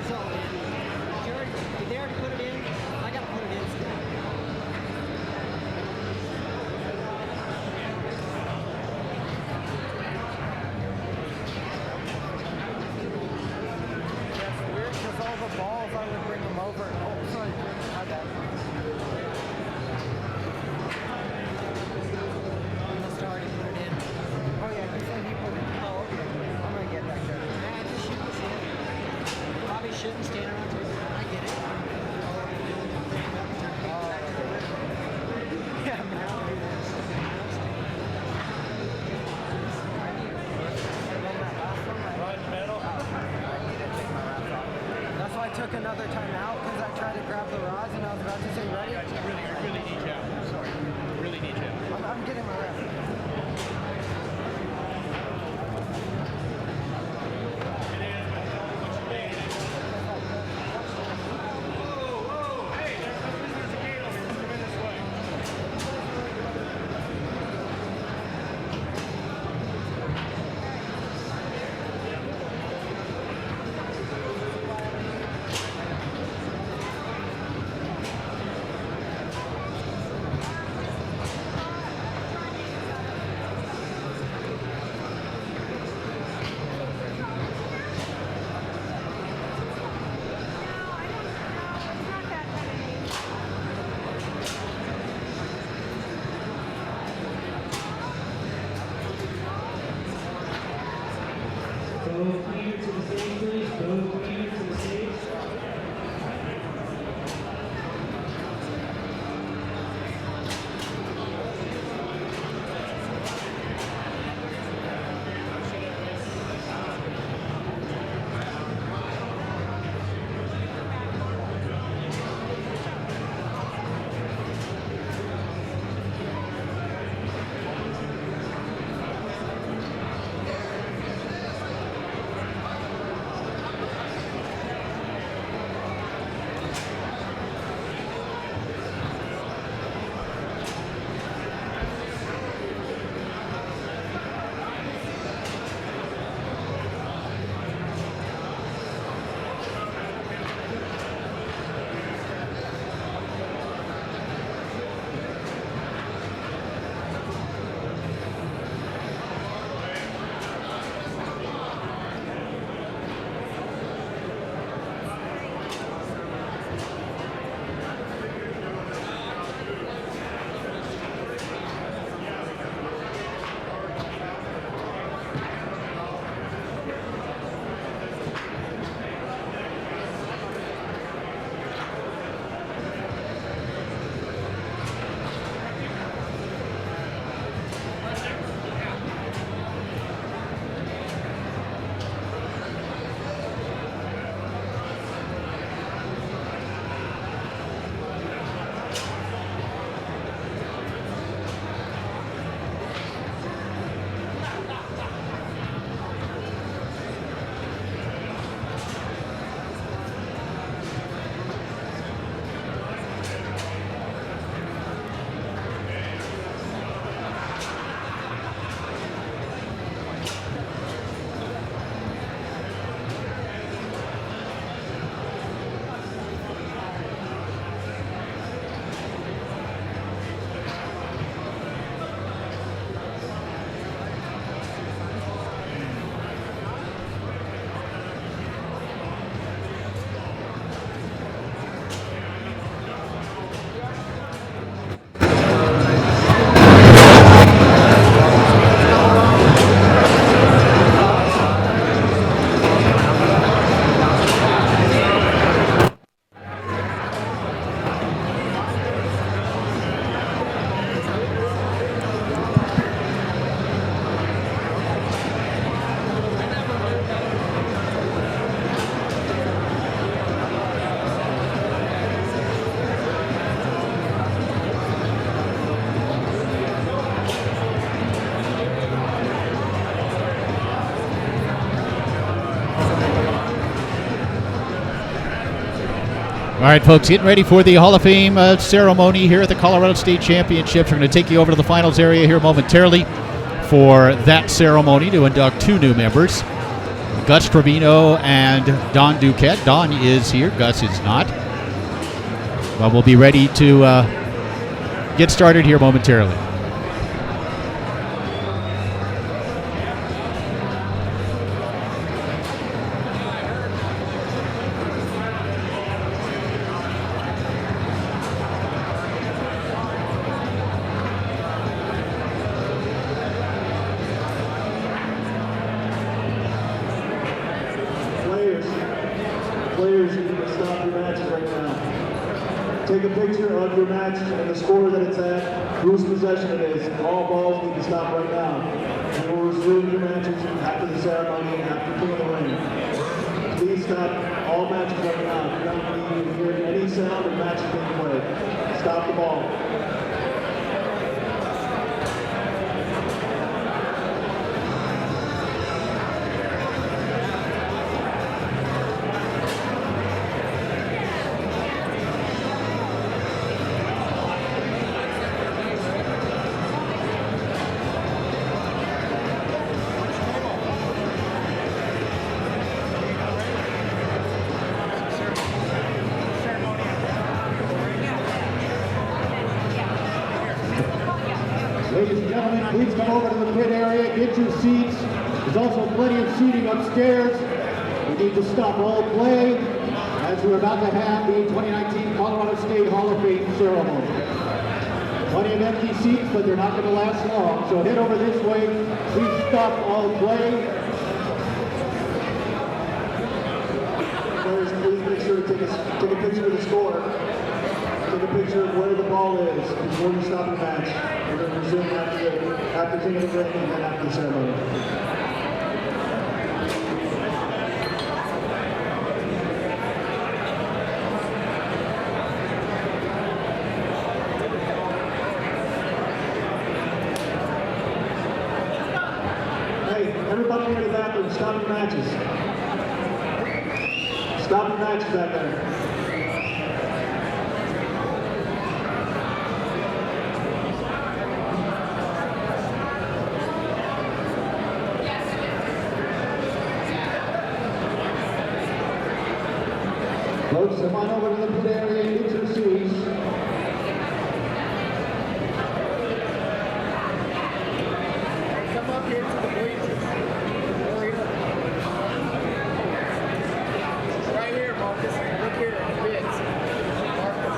Did they already put it in? I gotta put it in still. That's weird because all the balls I would bring them over. Oh, sorry, my bad. He must have already put it in. Oh yeah, he said he put it in. Oh, okay. I'm gonna get back there. Nah, just shoot this in. Probably shouldn't stand around here. I get it. Yeah, man. Right in the middle. That's why I took another time out because I tried to grab the rods and I was about to say ready. I really need you out. Sorry. Really need you out. I'm getting my rep. Go clear to the stage, please. Go clear to the stage. All right, folks, getting ready for the Hall of Fame ceremony here at the Colorado State Championships. We're going to take you over to the finals area here momentarily for that ceremony to induct two new members. Gus Trevino and Don Duquette. Don is here. Gus is not. But we'll be ready to get started here momentarily. Players, you need to stop your matches right now. Take a picture of your match and the score that it's at, whose possession it is. All balls need to stop right now. And we'll resume your matches after the ceremony and after King of the Ring. Please stop all matches right now. You don't need to hear any sound of matches being played. Stop the ball. Ladies and gentlemen, please come over to the pit area, get your seats. There's also plenty of seating upstairs. We need to stop all play as we're about to have the 2019 Colorado State Hall of Fame ceremony. Plenty of empty seats, but they're not going to last long. So head over this way. Please stop all play. Players, please make sure to take a picture of the score. Take a picture of where the ball is before you stop the match. We're going to resume after King of the Ring and then after the ceremony. Hey, everybody in the bathroom, stop your matches. Stop your matches back there. Folks, come on over to the pit area and get your seats. Come up here to the bleachers. Hurry up. Right here, Marcus. Look here, bits. Marcus.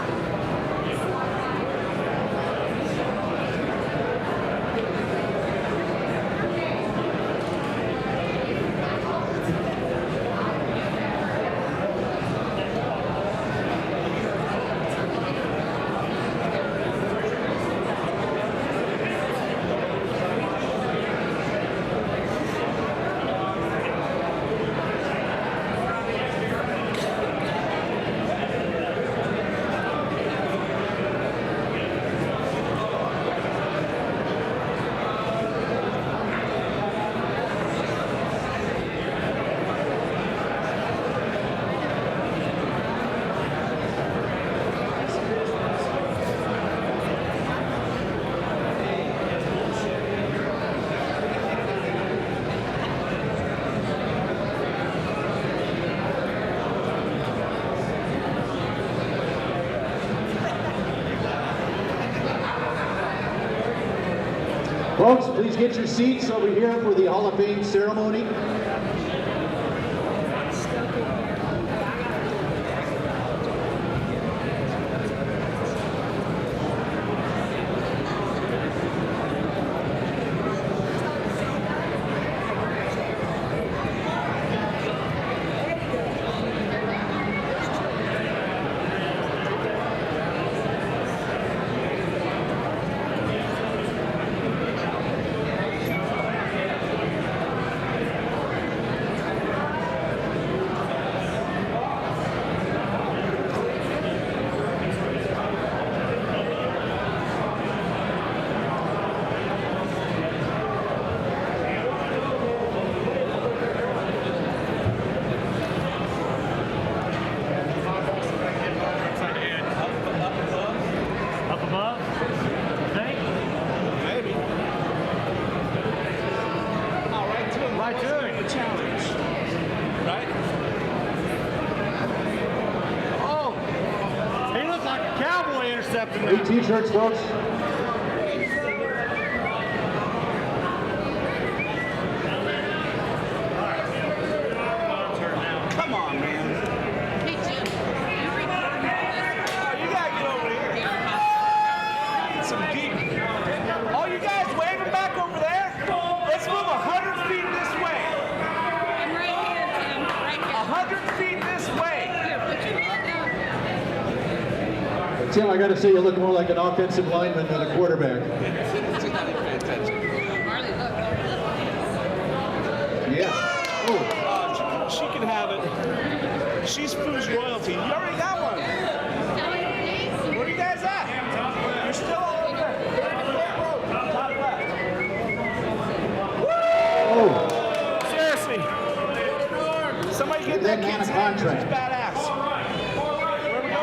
Folks, please get your seats over here for the Hall of Fame ceremony. Chapter Free t-shirts, folks. Come on, man. Hey, Jim. You gotta get over here. Get some deep. All you guys waving back over there? Let's move 100 feet this way. I'm right here, Tim. Right here. 100 feet this way. Here, put your hand down. Tim, I got to say, you look more like an offensive lineman than a quarterback. Marley, look. Yeah. Oh, She can have it. She's Foos royalty. You already got one. Where are you guys at? You're still all over there. Top left. oh. Seriously. Somebody get That that man kid's a hand. contract. He's badass. Where we going?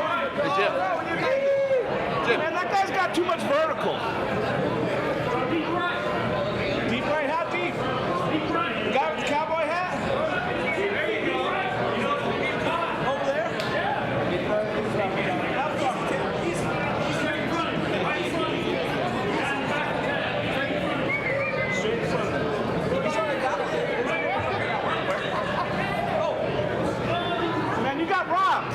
Man, that guy's got too much vertical. Deep right. Deep right? How deep? Deep right. The guy with the cowboy hat? There you go. Over there? How far? He's straight in front. Straight in front. He's already got it. Oh. Man, you got robbed.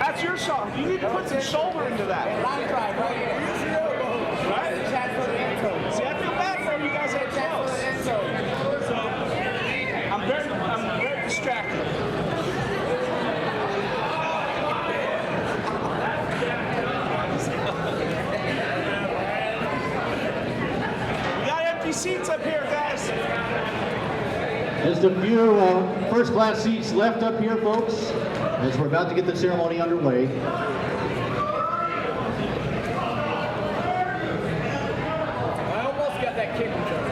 That's your shot. You need to put some shoulder into that. Line drive right here. Right? Chat for the end zone. See, I feel bad for you guys that are Chat for the close. end zone. So, I'm very distracted. We got empty seats up here, guys. Just a few first-class seats left up here, folks, as we're about to get the ceremony underway. I almost got that kick return.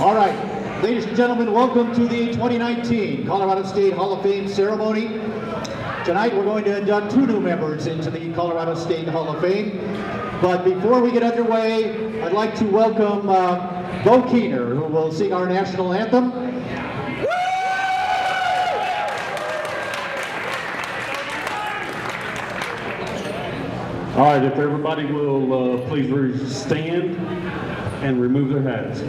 All right, ladies and gentlemen, welcome to the 2019 Colorado State Hall of Fame ceremony. Tonight we're going to induct 2 new members into the Colorado State Hall of Fame. But before we get underway, I'd like to welcome Bo Keener, who will sing our national anthem. All right, if everybody will please stand and remove their hats.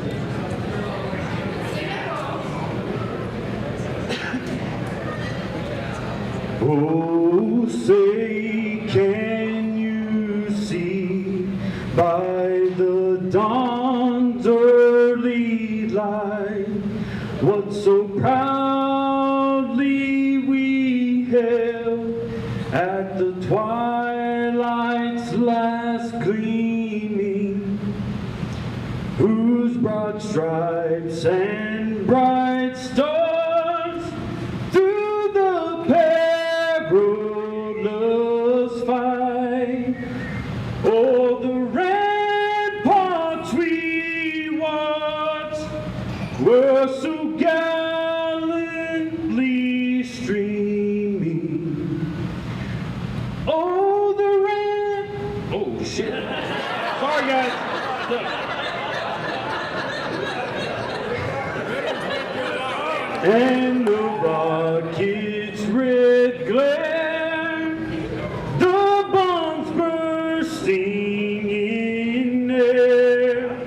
Oh, say, can you see by the dawn's early light what so proudly we held at the twilight's last gleaming, whose broad stripes and bright stars through the perilous fight, o'er the ramparts we watched, were so gallantly streaming. Oh, the oh shit. Sorry guys. Look. And the rocket's red glare, the bombs bursting in air,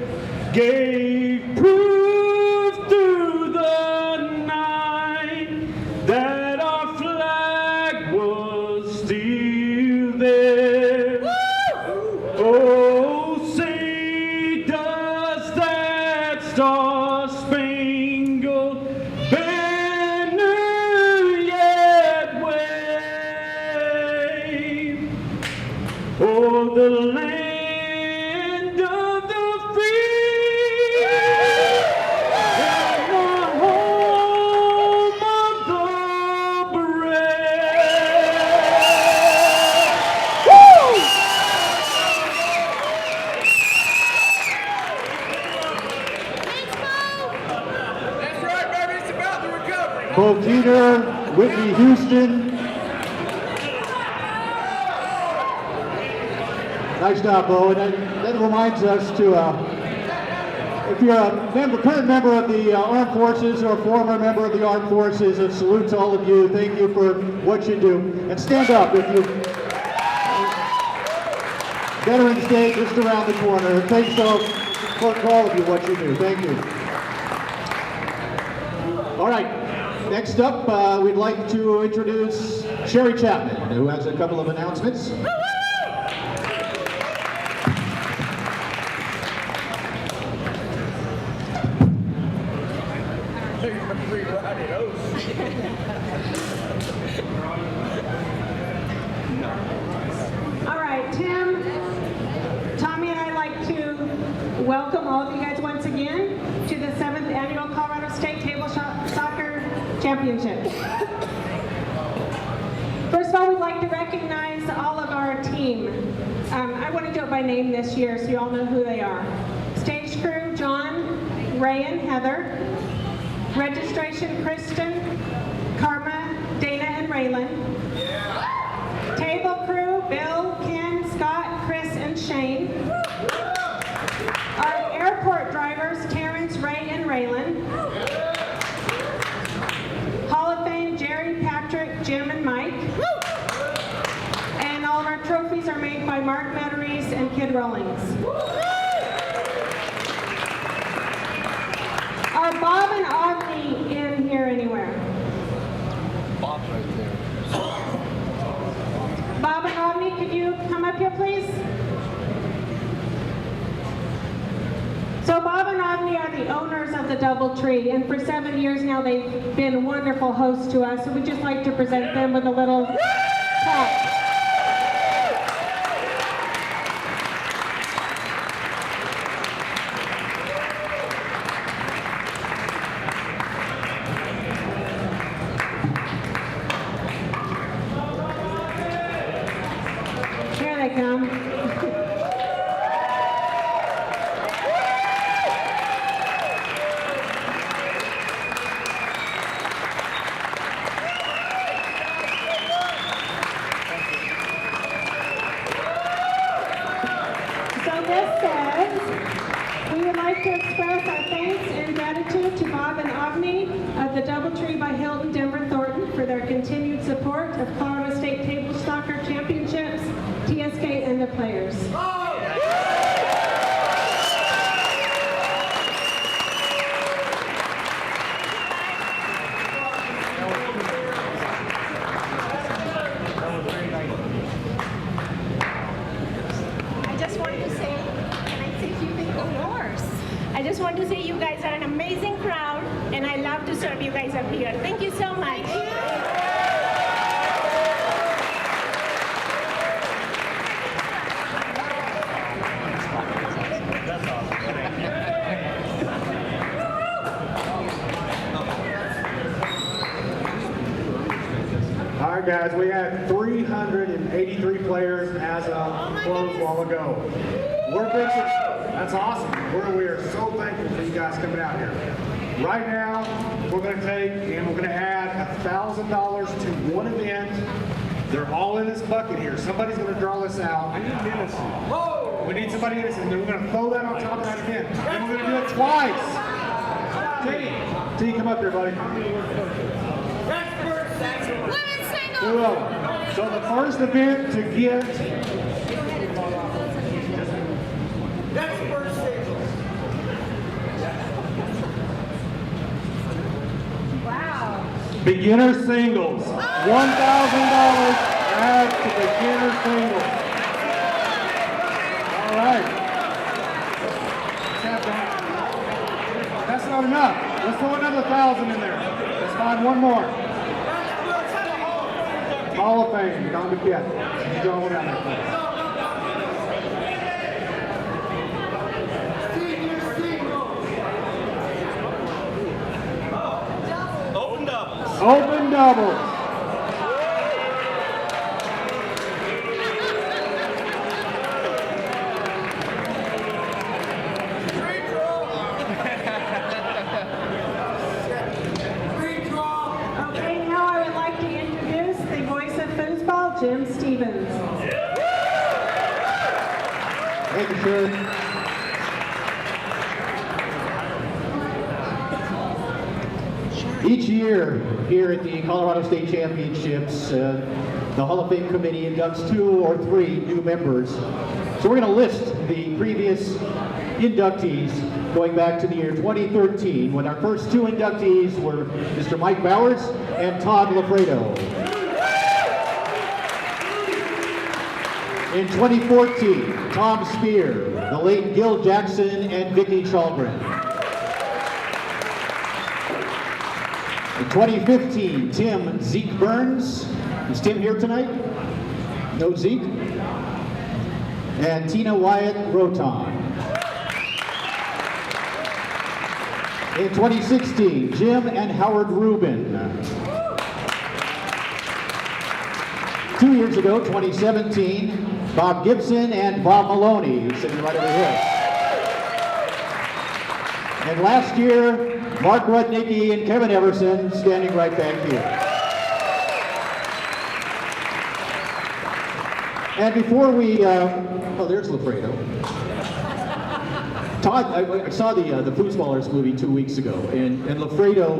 gave proof through the night that our flag was still there. Oh, say does that star-spangled banner yet wave o'er the land of the free and the home of the brave? Woo! That's right, baby. It's about the recovery. Bo Keener, Whitney Houston. Nice job, Bo. And that reminds us to if you're a current member of the armed forces or former member of the armed forces, a salute to all of you. Thank you for what you do. And stand up if you. Veterans Day just around the corner. Thanks for all of you what you do. Thank you. All right. Next up, we'd like to introduce Sherry Chapman, who has a couple of announcements. All right, Tim, Tommy, and I'd like to welcome all of you guys once again to the 7th Annual Colorado State Table Soccer Championship. First of all, we'd like to recognize all of our team. I want to do it by name this year so you all know who they are. Stage crew, John, Ray, and Heather. Registration, Kristen, Karma, Dana, and Raylan. Table crew, Bill, Ken, Scott, Chris, and Shane. Our airport drivers, Terrence, Ray, and Raylan. Hall of Fame, Jerry, Patrick, Jim, and Mike. And all of our trophies are made by Mark Metteries and Kid Rollings. Are Bob and Audney in here anywhere? Bob's right there. Bob and Audney, could you come up here, please? So Bob and Audney are the owners of the DoubleTree, and for 7 years now they've been wonderful hosts to us, so we'd just like to present them with a little talk. Here they come. So this says, we would like to express our thanks and gratitude to Bob and Audney of the DoubleTree by Hilton Denver Thornton for their continued support of Colorado State Table Soccer Championships, TSK, and the players. I just wanted to say, and I say you think of yours. I just want to say you guys are an amazing crowd, and I love to serve you guys up here. Thank you so much. All right, guys, we had 383 players as of close a while ago. That's awesome. We are so thankful for you guys coming out here. Right now, we're going to take and we're going to add $1,000 to one event. They're all in this bucket here. Somebody's going to draw this out. I need innocent. Whoa! We need somebody innocent. Then we're going to throw that on top of that again. And we're going to do it twice. T, come up here, buddy. Women's single! We will. So the first event to get Wow. beginner singles. $1,000 add to beginner singles. All right. That's not enough. Let's throw another 1,000 in there. Let's find one more. Hall of Fame, Don Duquette. You draw one out there, please. Open doubles. Okay, now I would like to introduce the voice of foosball, Jim Stevens. Thank you, sir. Each year here at the Colorado State Championships, the Hall of Fame Committee inducts 2 or 3 new members. So we're going to list the previous inductees going back to the year 2013, when our first 2 inductees were Mr. Mike Bowers and Todd Lafredo. In 2014, Tom Spear, the late Gil Jackson, and Vicki Chalgren. In 2015, Tim Zeke Burns. Is Tim here tonight? No Zeke? And Tina Wyatt Roton. In 2016, Jim and Howard Rubin. 2 years ago, 2017, Bob Gibson and Bob Maloney, who's sitting right over here. And last year, Mark Rudnicki and Kevin Everson standing right back here. And before we, oh, there's Lafredo. Todd, I saw the Foosballers movie 2 weeks ago, and Lafredo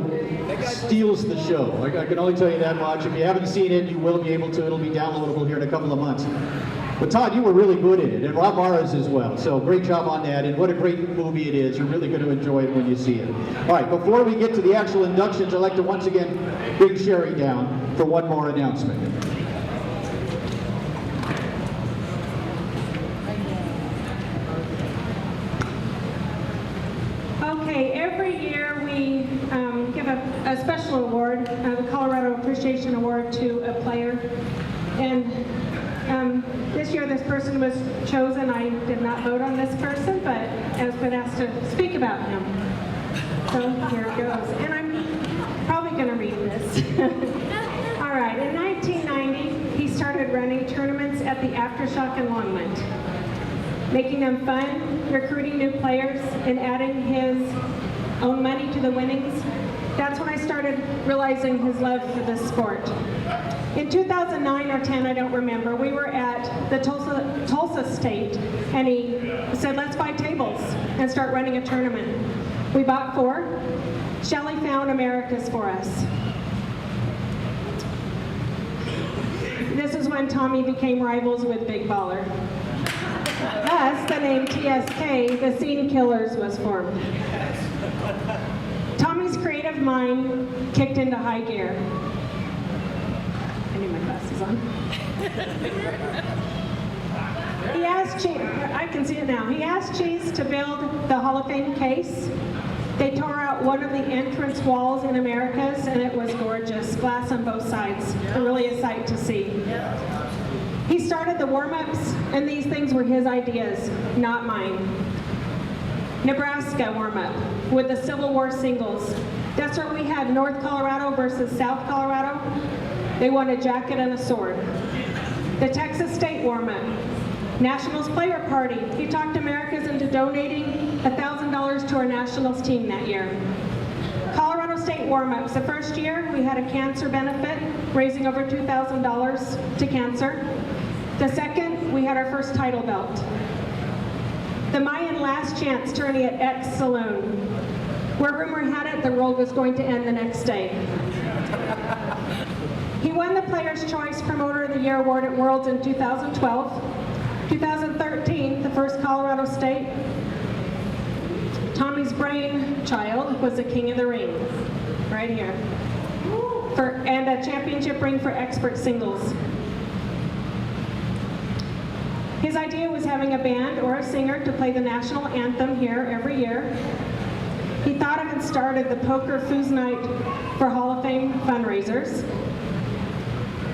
steals the show. I can only tell you that much. If you haven't seen it, you will be able to. It'll be downloadable here in a couple of months. But Todd, you were really good in it, and Rob Morris as well. So great job on that, and what a great movie it is. You're really going to enjoy it when you see it. All right, before we get to the actual inductions, I'd like to once again bring Sherry down for one more announcement. Okay, every year we give a special award, the Colorado Appreciation Award, to a player. And this year this person was chosen. I did not vote on this person, but I was been asked to speak about him. So here it goes. And I'm probably going to read this. All right, in 1990, he started running tournaments at the Aftershock in Longmont, making them fun, recruiting new players, and adding his own money to the winnings. That's when I started realizing his love for this sport. In 2009 or 10, I don't remember, we were at the Tulsa State, and he said, let's buy tables and start running a tournament. We bought 4. Shelley found America's for us. This is when Tommy became rivals with Big Baller. Thus, the name TSK, the Scene Killers, was formed. Tommy's creative mind kicked into high gear. I need my glasses on. He asked Cheese, I can see it now. He asked Cheese to build the Hall of Fame case. They tore out one of the entrance walls in Americas, and it was gorgeous. Glass on both sides. Really a sight to see. He started the warm-ups, and these things were his ideas, not mine. Nebraska warm-up with the Civil War singles. That's where we had North Colorado versus South Colorado. They won a jacket and a sword. The Texas State warm-up. Nationals player party. He talked Americans into donating $1,000 to our Nationals team that year. Colorado State warm-ups. The first year, we had a cancer benefit, raising over $2,000 to cancer. The second, we had our first title belt. The Mayan Last Chance tourney at X Saloon, where rumor had it the world was going to end the next day. He won the Player's Choice Promoter of the Year award at Worlds in 2012. 2013, the first Colorado State. Tommy's brainchild was the King of the Ring, right here, and a championship ring for expert singles. His idea was having a band or a singer to play the national anthem here every year. He thought of and started the Poker Foos Night for Hall of Fame fundraisers.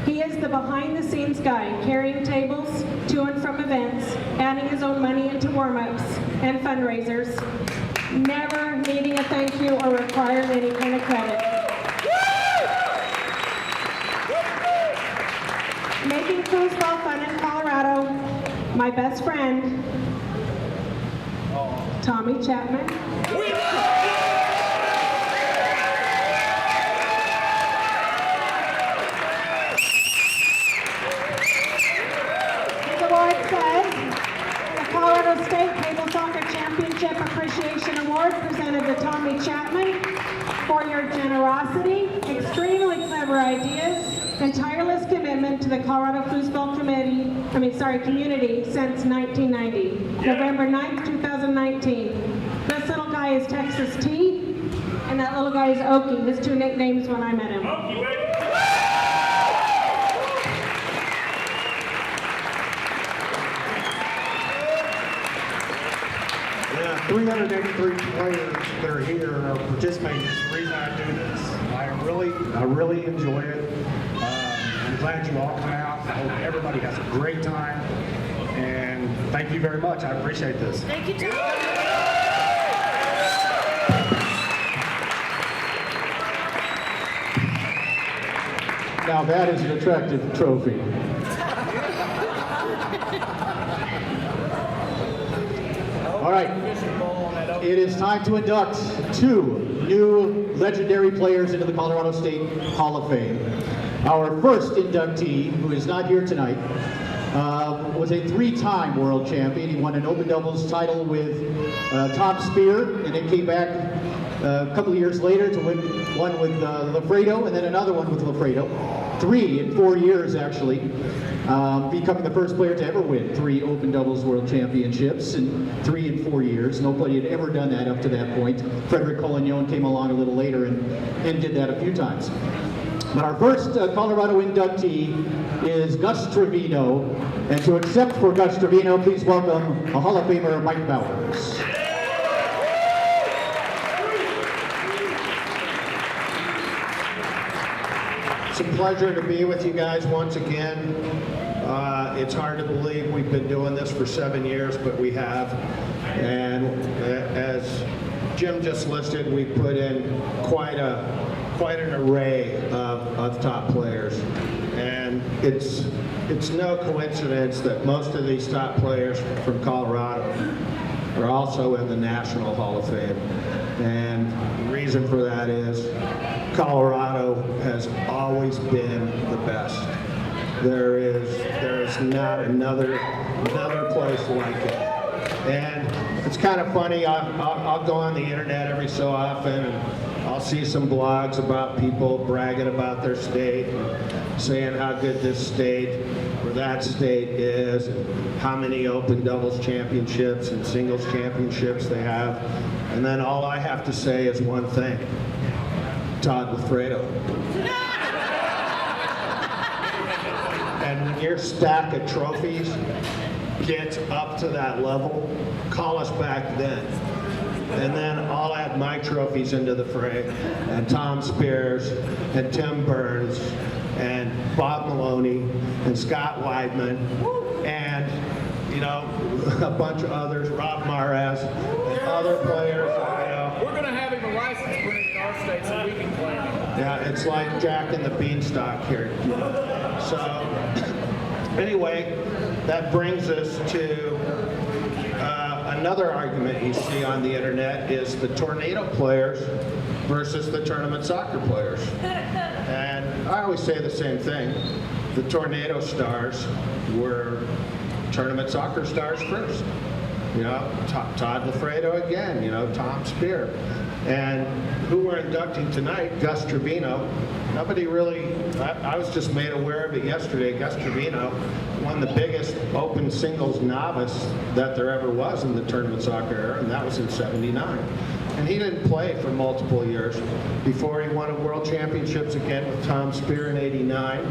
He is the behind-the-scenes guy, carrying tables to and from events, adding his own money into warm-ups and fundraisers, never needing a thank you or requiring any kind of credit. Making foosball fun in Colorado, my best friend, Tommy Chapman. His award says, the Colorado State Table Soccer Championship Appreciation Award presented to Tommy Chapman. for your generosity, extremely clever ideas, and tireless commitment to the Colorado Foosball community since 1990, November 9th, 2019. This little guy is Texas T, and that little guy is Okie, his two nicknames when I met him. Yeah, 383 players that are here are participating. It's the reason I do this. I really enjoy it. I'm glad you all come out. I hope everybody has a great time. And thank you very much. I appreciate this. Thank you, Tom. Now that is an attractive trophy. All right, it is time to induct two new legendary players into the Colorado State Hall of Fame. Our first inductee, who is not here tonight, was a three-time world champion. He won an open doubles title with Tom Spear, and then came back a couple of years later to win one with Lafredo, and then another one with Lafredo. 3 in 4 years, actually, becoming the first player to ever win 3 open doubles world championships in 3 in 4 years. Nobody had ever done that up to that point. Frederick Collignon came along a little later and did that a few times. But our first Colorado inductee is Gus Trevino. And to accept for Gus Trevino, please welcome a Hall of Famer, Mike Bowers. It's a pleasure to be with you guys once again. It's hard to believe we've been doing this for 7 years, but we have. And as Jim just listed, we put in quite an array of top players. And it's no coincidence that most of these top players from Colorado are also in the National Hall of Fame. And the reason for that is Colorado has always been the best. There is not another place like it. And it's kind of funny, I'll go on the internet every so often and I'll see some blogs about people bragging about their state, and saying how good this state or that state is, and how many open doubles championships and singles championships they have. And then all I have to say is one thing: Todd Lafredo. And when your stack of trophies gets up to that level, call us back then. And then I'll add my trophies into the fray, and Tom Spears, and Tim Burns, and Bob Maloney, and Scott Weidman, and a bunch of others, Rob Maraz, and other players. We're going to have him a license printed in our state so we can claim him. Yeah, it's like Jack and the Beanstalk here. So, anyway, that brings us to another argument you see on the internet is the Tornado players versus the tournament soccer players. And I always say the same thing. The Tornado stars were tournament soccer stars first. Todd Lafredo again, Tom Spear. And who we're inducting tonight, Gus Trevino. Nobody really, I was just made aware of it yesterday. Gus Trevino won the biggest open singles novice that there ever was in the tournament soccer era, and that was in '79. And he didn't play for multiple years before he won a world championships again with Tom Spear in '89,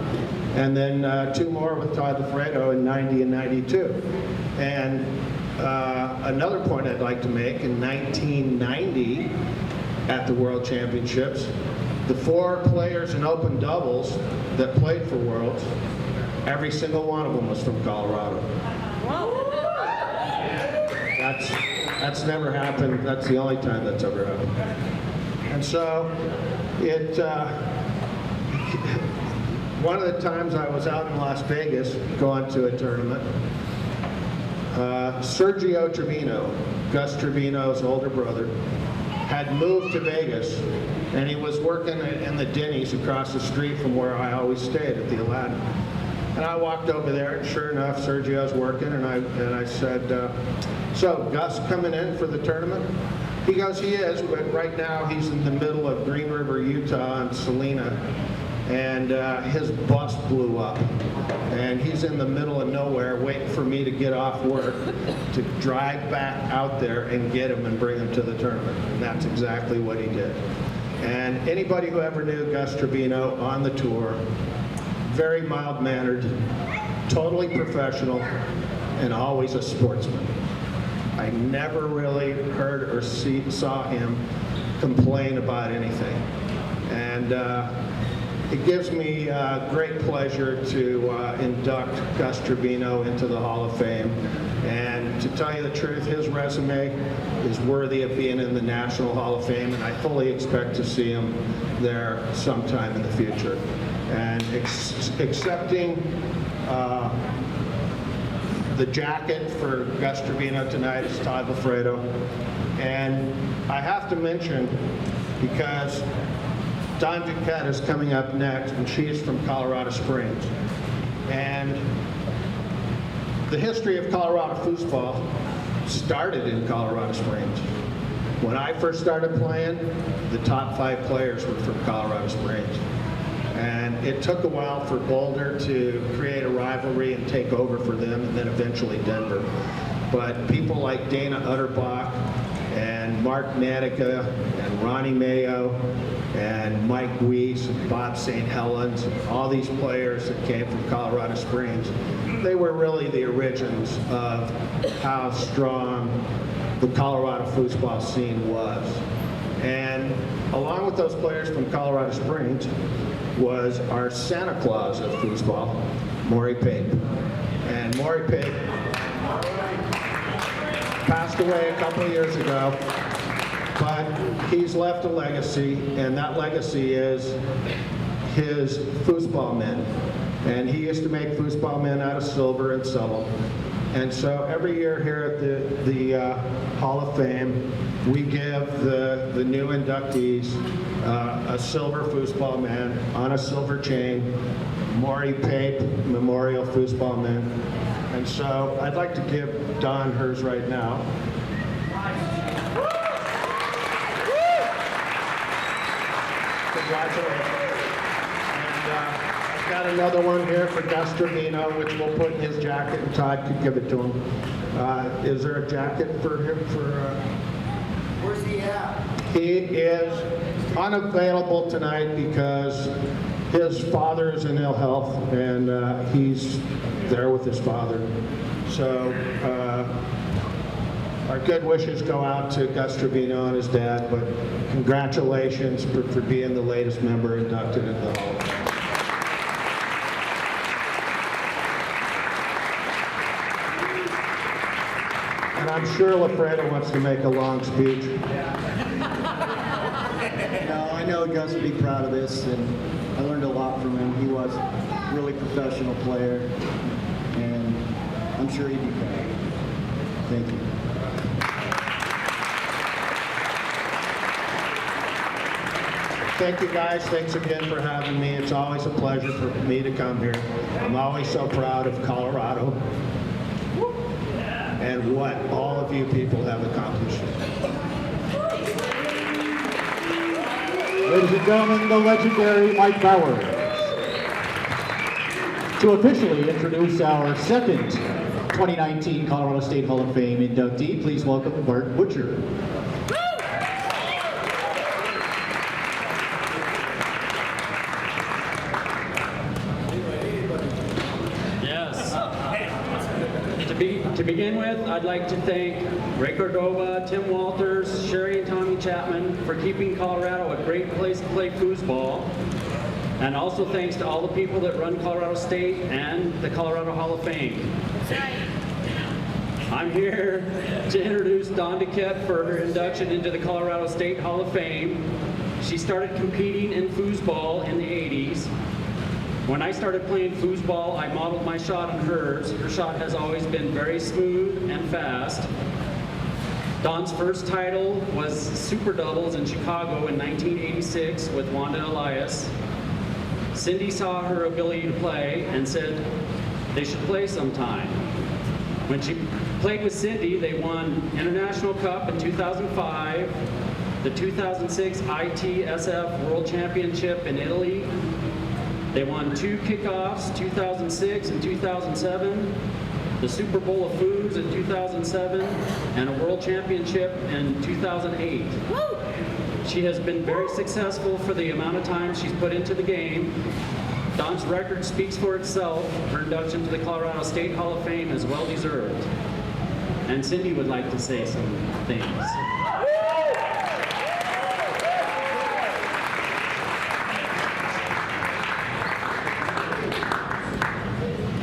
and then 2 more with Todd Lafredo in '90 and '92. And another point I'd like to make, in 1990 at the World Championships, the 4 players in open doubles that played for Worlds, every single one of them was from Colorado. That's never happened. That's the only time that's ever happened. And so one of the times I was out in Las Vegas going to a tournament, Sergio Trevino, Gus Trevino's older brother, had moved to Vegas, and he was working in the Denny's across the street from where I always stayed at the Aladdin. And I walked over there, and sure enough, Sergio's working, and I said, so Gus coming in for the tournament? He goes, he is, but right now he's in the middle of Green River, Utah, and Salina, and his bus blew up. And he's in the middle of nowhere waiting for me to get off work to drive back out there and get him and bring him to the tournament. And that's exactly what he did. And anybody who ever knew Gus Trevino on the tour, very mild-mannered, totally professional, and always a sportsman. I never really heard or saw him complain about anything. And it gives me great pleasure to induct Gus Trevino into the Hall of Fame. And to tell you the truth, his resume is worthy of being in the National Hall of Fame, and I fully expect to see him there sometime in the future. And accepting the jacket for Gus Trevino tonight is Todd Lafredo. And I have to mention, because Dawn Duquette is coming up next, and she is from Colorado Springs. And the history of Colorado foosball started in Colorado Springs. When I first started playing, the top 5 players were from Colorado Springs. And it took a while for Boulder to create a rivalry and take over for them, and then eventually Denver. But people like Dana Utterbach and Mark Natica and Ronnie Mayo and Mike Weiss and Bob St. Helens, all these players that came from Colorado Springs, they were really the origins of how strong the Colorado foosball scene was. And along with those players from Colorado Springs was our Santa Claus of foosball, Maury Pape. And Maury Pape passed away a couple of years ago, but he's left a legacy, and that legacy is his foosball men. And he used to make foosball men out of silver and sell them. And so every year here at the Hall of Fame, we give the new inductees a silver foosball man on a silver chain, Maury Pape Memorial Foosball Man. And so I'd like to give Dawn hers right now. Congratulations. And I've got another one here for Gus Trevino, which we'll put in his jacket, and Todd could give it to him. Is there a jacket for him? Where's he at? He is unavailable tonight because his father is in ill health, and he's there with his father. So our good wishes go out to Gus Trevino and his dad, but congratulations for being the latest member inducted into the Hall of Fame. And I'm sure Lafredo wants to make a long speech. No, I know Gus would be proud of this, and I learned a lot from him. He was a really professional player, and I'm sure he'd be proud. Thank you. Thank you guys. Thanks again for having me. It's always a pleasure for me to come here. I'm always so proud of Colorado and what all of you people have accomplished. Ladies and gentlemen, the legendary Mike Bowers. To officially introduce our second 2019 Colorado State Hall of Fame inductee, please welcome Bart Butcher. To begin with, I'd like to thank Ray Cordova, Tim Walters, Sherry and Tommy Chapman for keeping Colorado a great place to play foosball. And also thanks to all the people that run Colorado State and the Colorado Hall of Fame. I'm here to introduce Dawn Duquette for her induction into the Colorado State Hall of Fame. She started competing in foosball in the 80s. When I started playing foosball, I modeled my shot on hers. Her shot has always been very smooth and fast. Dawn's first title was Super Doubles in Chicago in 1986 with Wanda Elias. Cindy saw her ability to play and said they should play sometime. When she played with Cindy. They won International Cup in 2005, the 2006 ITSF World Championship in Italy. They won 2 kickoffs, 2006 and 2007, the Super Bowl of Foods in 2007, and a World Championship in 2008. She has been very successful for the amount of time she's put into the game. Dawn's record speaks for itself. Her induction to the Colorado State Hall of Fame is well deserved. And Cindy would like to say some things.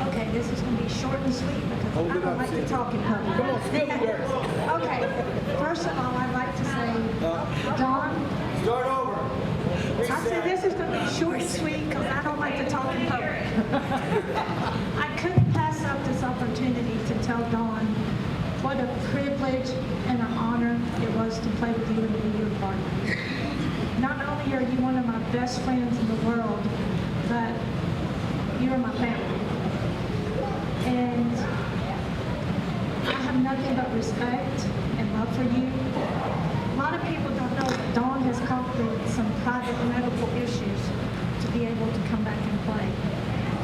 Okay, this is going to be short and sweet because I don't like to talk in public. Come on, spill the dirt. Okay, first of all, I'd like to say, Dawn, Start over. I said this is going to be short and sweet because I don't like to talk in public. I couldn't pass up this opportunity to tell Dawn what a privilege and an honor it was to play with you and be your partner. Not only are you one of my best friends in the world, but you're my family. And I have nothing but respect and love for you. A lot of people don't know that Dawn has conquered some private medical issues to be able to come back and play.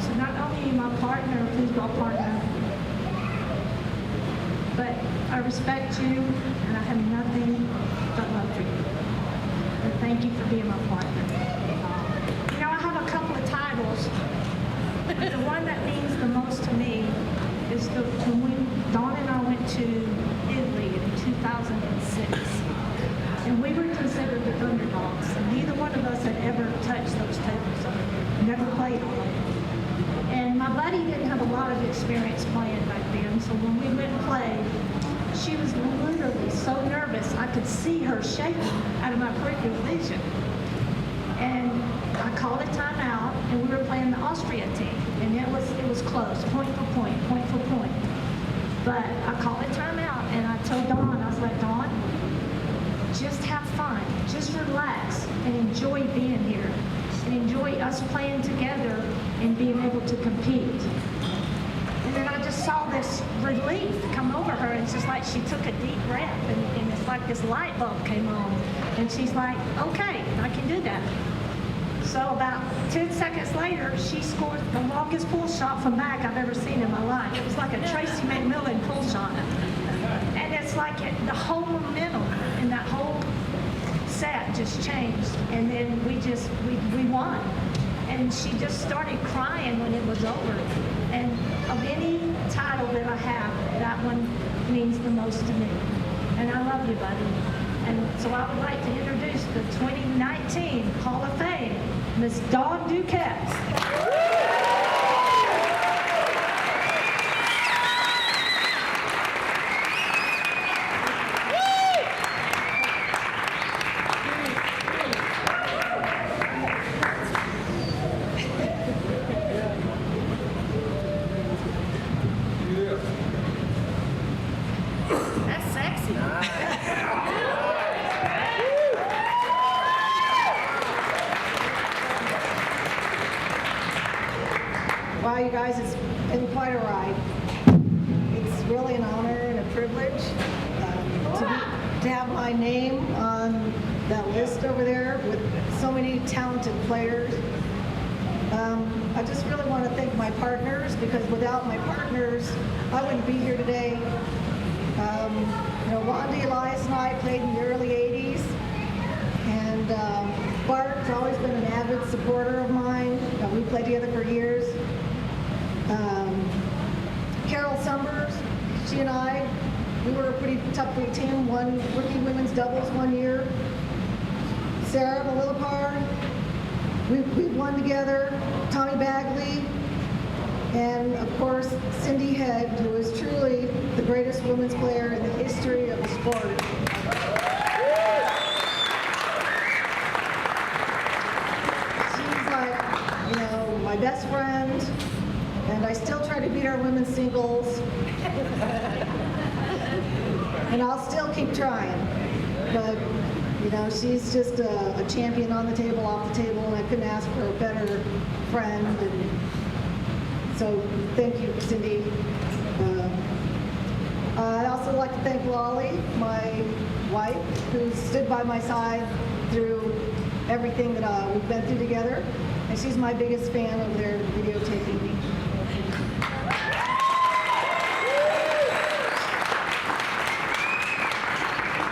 So not only are you my partner, foosball partner, but I respect you and I have nothing but love for you. And thank you for being my partner. You know, I have a couple of titles, but the one that means the most to me is when Dawn and I went to Italy in 2006. And we were considered the underdogs. And neither one of us had ever touched those tables. Never played on them. And my buddy didn't have a lot of experience playing back then. So when we went and played, she was literally so nervous. I could see her shaking out of my peripheral vision. And I called a timeout, and we were playing the Austria team. And it was close, point for point, point for point. But I called a timeout, and I told Dawn, I was like, Dawn, just have fun, just relax, and enjoy being here, and enjoy us playing together and being able to compete. And then I just saw this relief come over her, and it's just like she took a deep breath, and it's like this light bulb came on, and she's like, okay, I can do that. So about 10 seconds later, she scored the longest pull shot from back I've ever seen in my life. It was like a Tracy McMillan pull shot. And it's like the whole momentum in that whole set just changed. And then we won. And she just started crying when it was over. And of any title that I have, that one means the most to me. And I love you, buddy. And so I would like to introduce the 2019 Hall of Fame, Miss Dawn Duquette. That's sexy. Wow, you guys, it's been quite a ride. It's really an honor and a privilege to have my name on that list over there with so many talented players. I just really want to thank my partners, because without my partners, I wouldn't be here today. You know, Wandy, Elias, and I played in the early 80s, and Bart's always been an avid supporter of mine. We played together for years. Carol Summers, she and I, we were a pretty tough little team, won rookie women's doubles one year. Sarah Malilipar, we won together. Tommy Bagley, and of course Cindy Head, who is truly the greatest women's player in the history of the sport. She's like, you know, my best friend, and I still try to beat our women's singles. And I'll still keep trying. But, you know, she's just a champion on the table, off the table, and I couldn't ask for a better friend. And so thank you, Cindy. I'd also like to thank Lolly, my wife, who stood by my side through everything that we've been through together. And she's my biggest fan over there videotaping me.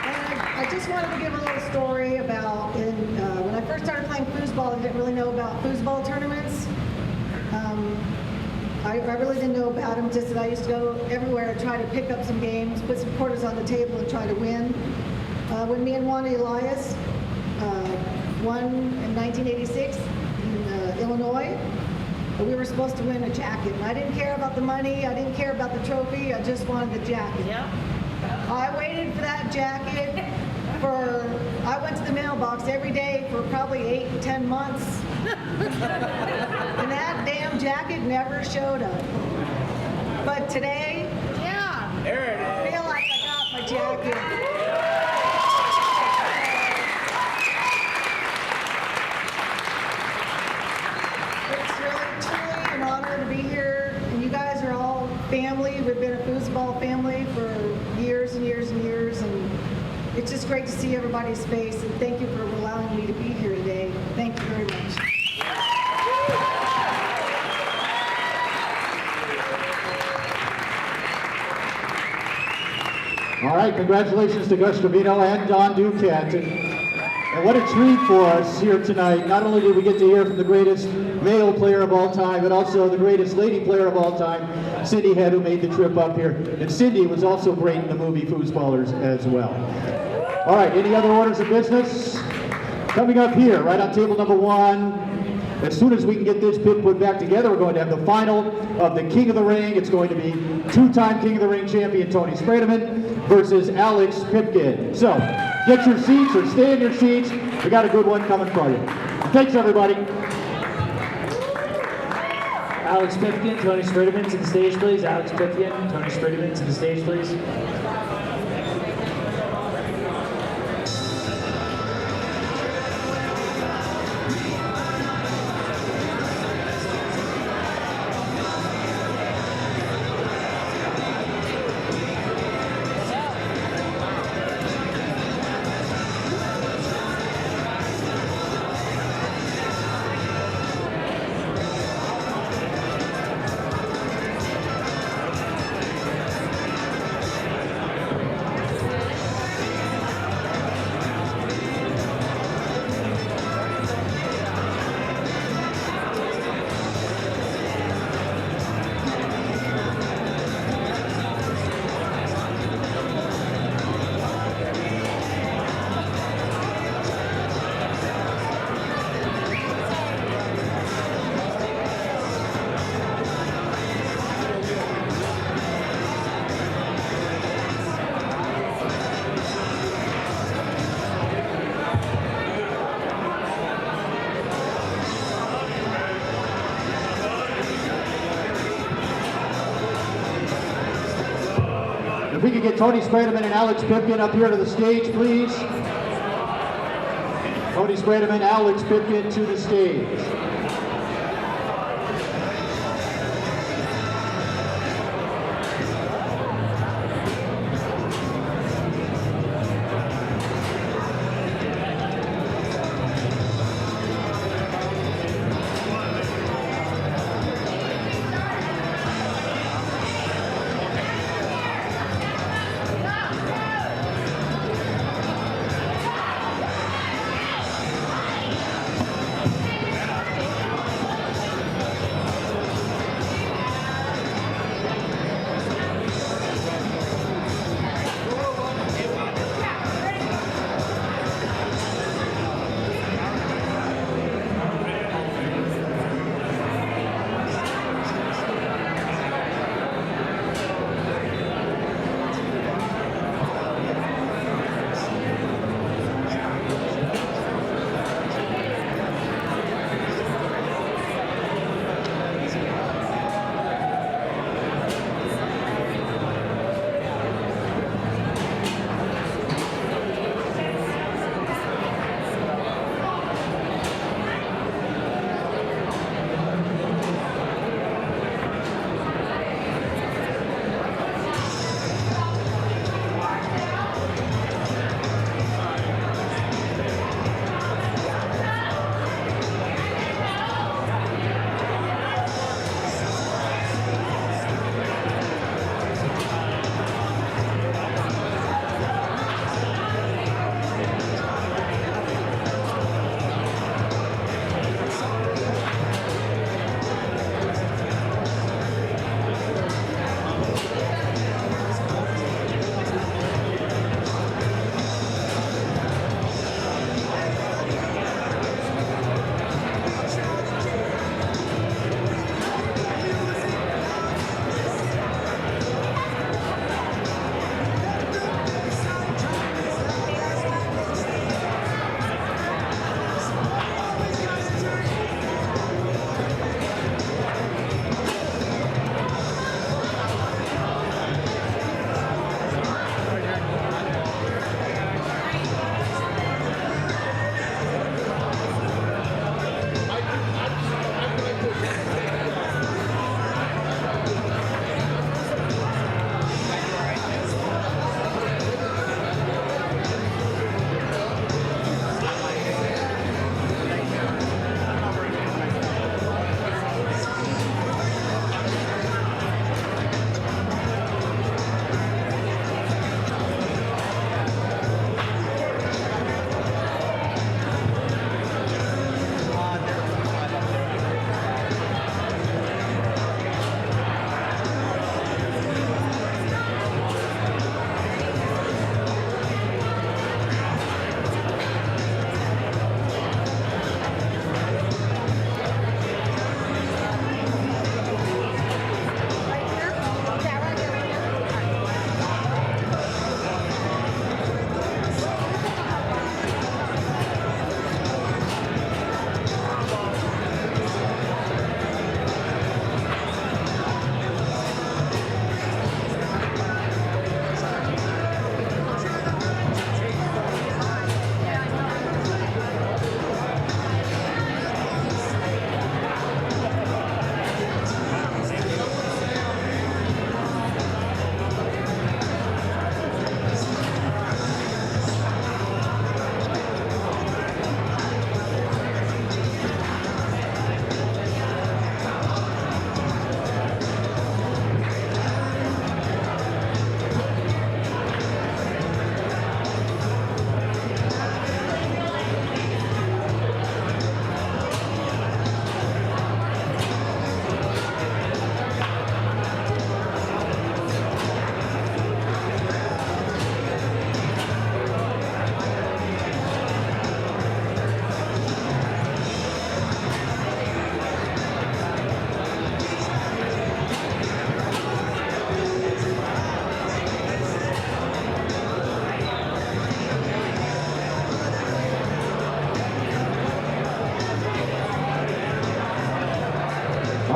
And I just wanted to give a little story about when I first started playing foosball, I didn't really know about foosball tournaments. I really didn't know about them, just that I used to go everywhere to try to pick up some games, put some quarters on the table and try to win. When me and Wanda Elias won in 1986 in Illinois, we were supposed to win a jacket. And I didn't care about the money, I didn't care about the trophy, I just wanted the jacket. Yeah. I waited for that jacket I went to the mailbox every day for probably 8 to 10 months. And that damn jacket never showed up. But today, yeah, there it is. I feel like I got my jacket. It's really, truly an honor to be here. And you guys are all family. We've been a foosball family for years and years and years. And it's just great to see everybody's face. And thank you for allowing me to be here today. Thank you very much. All right, congratulations to Gus Trevino and Don Duquette. And what a treat for us here tonight. Not only did we get to hear from the greatest male player of all time, but also the greatest lady player of all time, Cindy Head, who made the trip up here. And Cindy was also great in the movie Foosballers as well. All right, any other orders of business? Coming up here, right on table number 1, as soon as we can get this pit put back together, we're going to have the final of the King of the Ring. It's going to be 2-time King of the Ring champion Tony Sprademan versus Alex Pipkin. So, get your seats or stay in your seats. We got a good one coming for you. Thanks, everybody. Alex Pipkin, Tony Sprademan to the stage, please. Alex Pipkin, Tony Sprademan to the stage, please. If we could get Tony Sprademan and Alex Pipkin up here to the stage, please. Tony Sprademan, Alex Pipkin to the stage.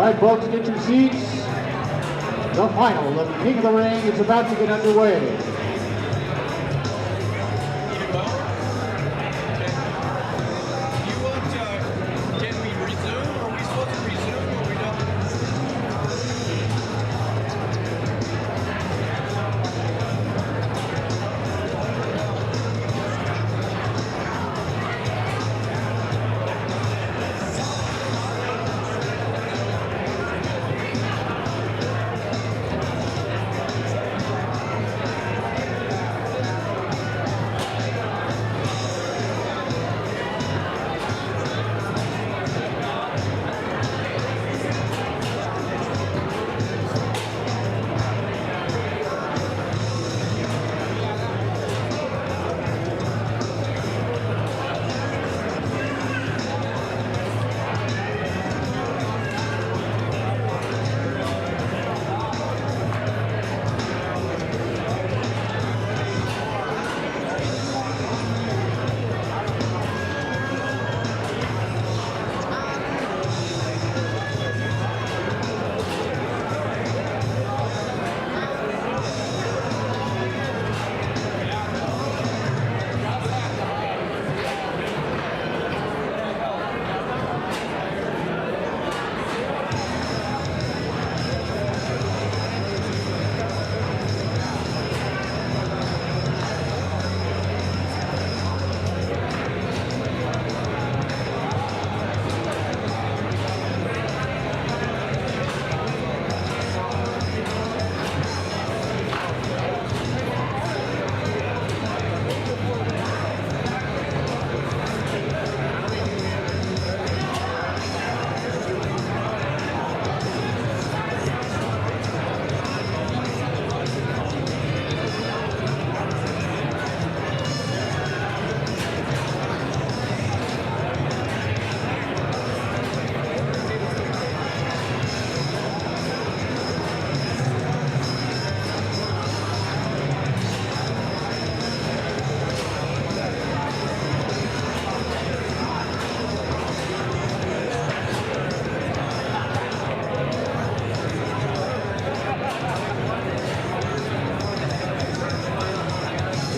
All right, folks, get your seats. The final of King of the Ring is about to get underway.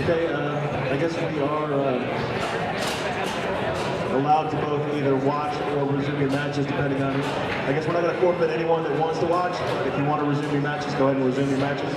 Okay, I guess we are allowed to both either watch or resume your matches depending on it. I guess we're not going to forfeit anyone that wants to watch, but if you want to resume your matches, go ahead and resume your matches.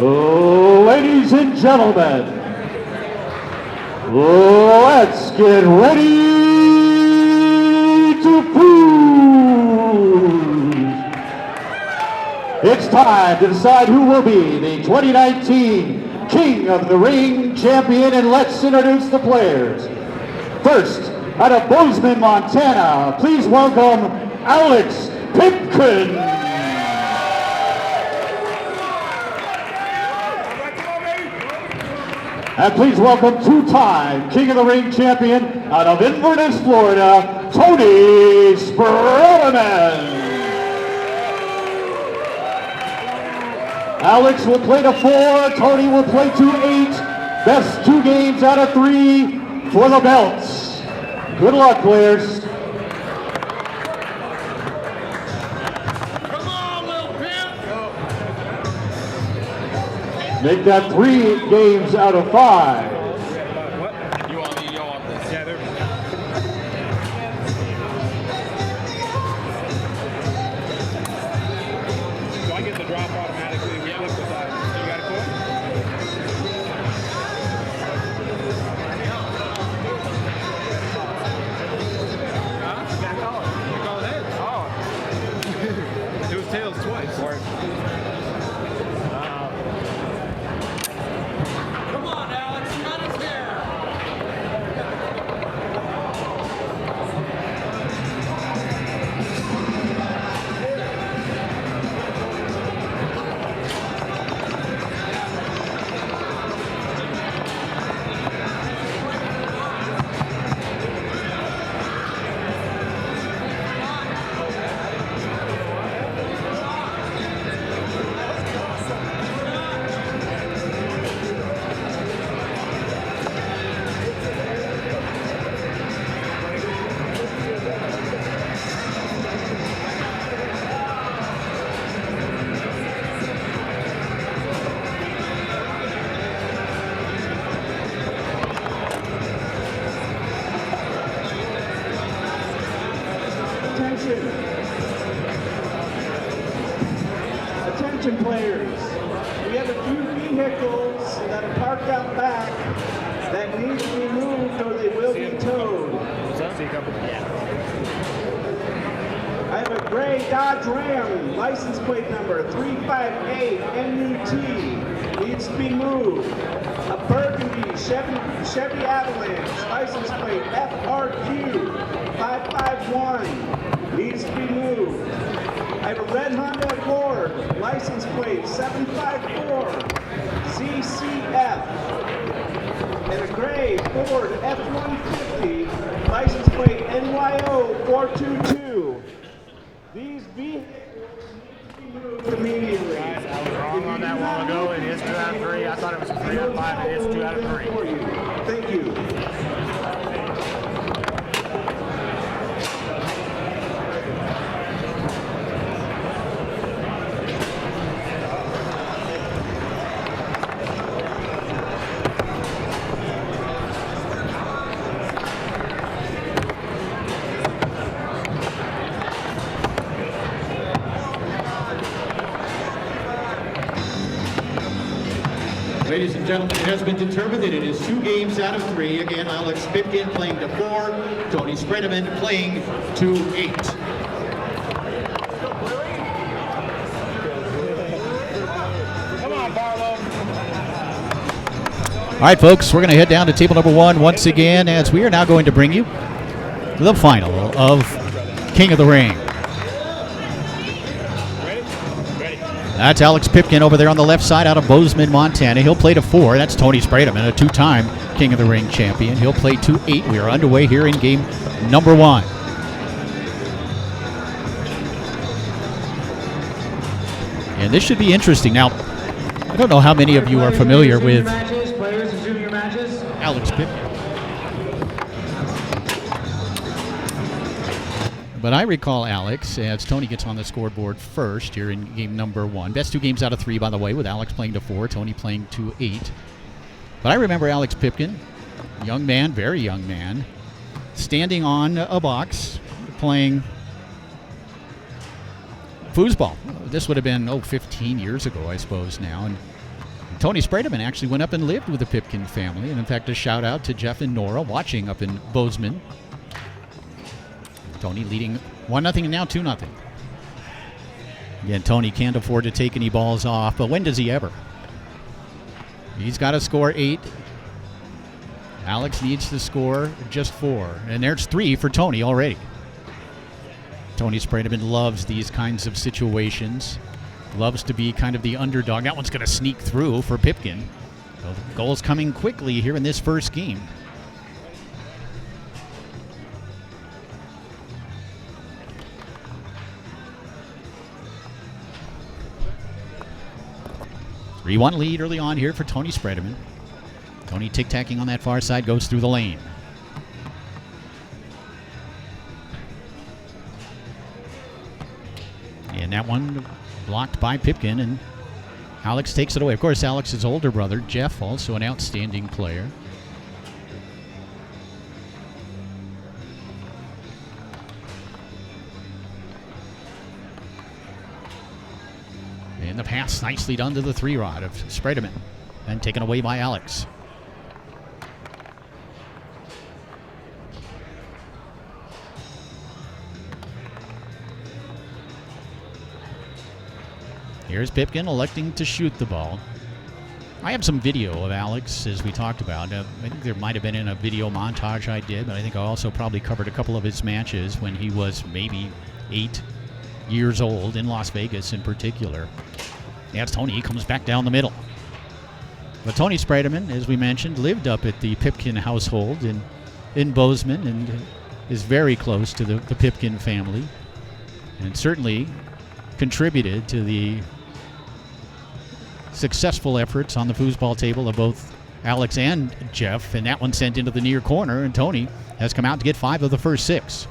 Ladies and gentlemen, let's get ready to prove. It's time to decide who will be the 2019 King of the Ring champion, and let's introduce the players. First, out of Bozeman, Montana, please welcome Alex Pipkin. And please welcome two-time King of the Ring champion out of Inverness, Florida, Tony Spredeman. Alex will play to 4, Tony will play to 8. Best 2 games out of 3 for the belts. Good luck, players. Make that 3 games out of 5. What? You want this? Yeah, do I get the drop automatically? We flip the side. You got it, cool? Huh? Can't call it. You call it heads? Oh. It was tails twice. Attention players, we have a few vehicles that are parked out back that need to be moved or they will be towed. I have a gray Dodge Ram, license plate number 358 NUT, needs to be moved. A Burgundy Chevy Avalanche, license plate FRQ 551, needs to be moved. I have a red Honda Accord, license plate 754 ZCF, and a gray Ford F-150, license plate NYO 422. These vehicles need to be moved immediately. Guys, I was wrong on that while ago. It is 2 out of 3. I thought it was 3 out of 5. It is 2 out of 3. Thank you. Ladies and gentlemen, it has been determined that it is 2 games out of 3. Again, Alex Pipkin playing to 4, Tony Spredeman playing to 8. Come on, Barlow. All right, folks, we're going to head down to table number 1 once again as we are now going to bring you the final of King of the Ring. That's Alex Pipkin over there on the left side out of Bozeman, Montana. He'll play to 4. That's Tony Spredeman, a 2-time King of the Ring champion. He'll play to 8. We are underway here in game number 1. And this should be interesting. Now, I don't know how many of you are familiar with Alex Pipkin. But I recall Alex, as Tony gets on the scoreboard first here in game number 1. Best 2 games out of 3, by the way, with Alex playing to 4, Tony playing to 8. But I remember Alex Pipkin, young man, very young man, standing on a box playing foosball. This would have been, 15 years ago, I suppose now. And Tony Spredeman actually went up and lived with the Pipkin family. And in fact, a shout out to Jeff and Nora watching up in Bozeman. Tony leading 1-0 and now 2-0. Again, Tony can't afford to take any balls off, but when does he ever? He's got to score 8. Alex needs to score just 4. And there's 3 for Tony already. Tony Spredeman loves these kinds of situations. Loves to be kind of the underdog. That one's going to sneak through for Pipkin. So the goals coming quickly here in this first game. (3-1) lead early on here for Tony Spredeman. Tony tic-tacking on that far side, goes through the lane. And that one blocked by Pipkin, and Alex takes it away. Of course, Alex's older brother, Jeff, also an outstanding player. And the pass nicely done to the 3-rod of Spredeman, and taken away by Alex. Here's Pipkin electing to shoot the ball. I have some video of Alex, as we talked about. I think there might have been in a video montage I did, but I think I also probably covered a couple of his matches when he was maybe 8 years old in Las Vegas in particular. That's Tony. He comes back down the middle. But Tony Spredeman, as we mentioned, lived up at the Pipkin household in Bozeman and is very close to the Pipkin family, and certainly contributed to the successful efforts on the foosball table of both Alex and Jeff, and that one sent into the near corner, and Tony has come out to get 5 of the first 6.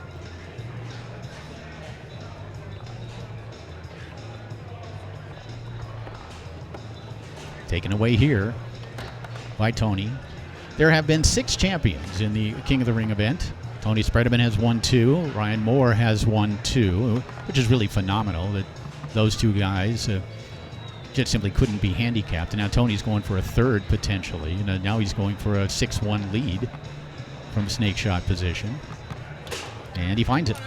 Taken away here by Tony. There have been 6 champions in the King of the Ring event. Tony Spredeman has won 2. Ryan Moore has won 2, which is really phenomenal that those 2 guys just simply couldn't be handicapped. And now Tony's going for a 3rd potentially. Now he's going for a 6-1 lead from snake shot position. And he finds it.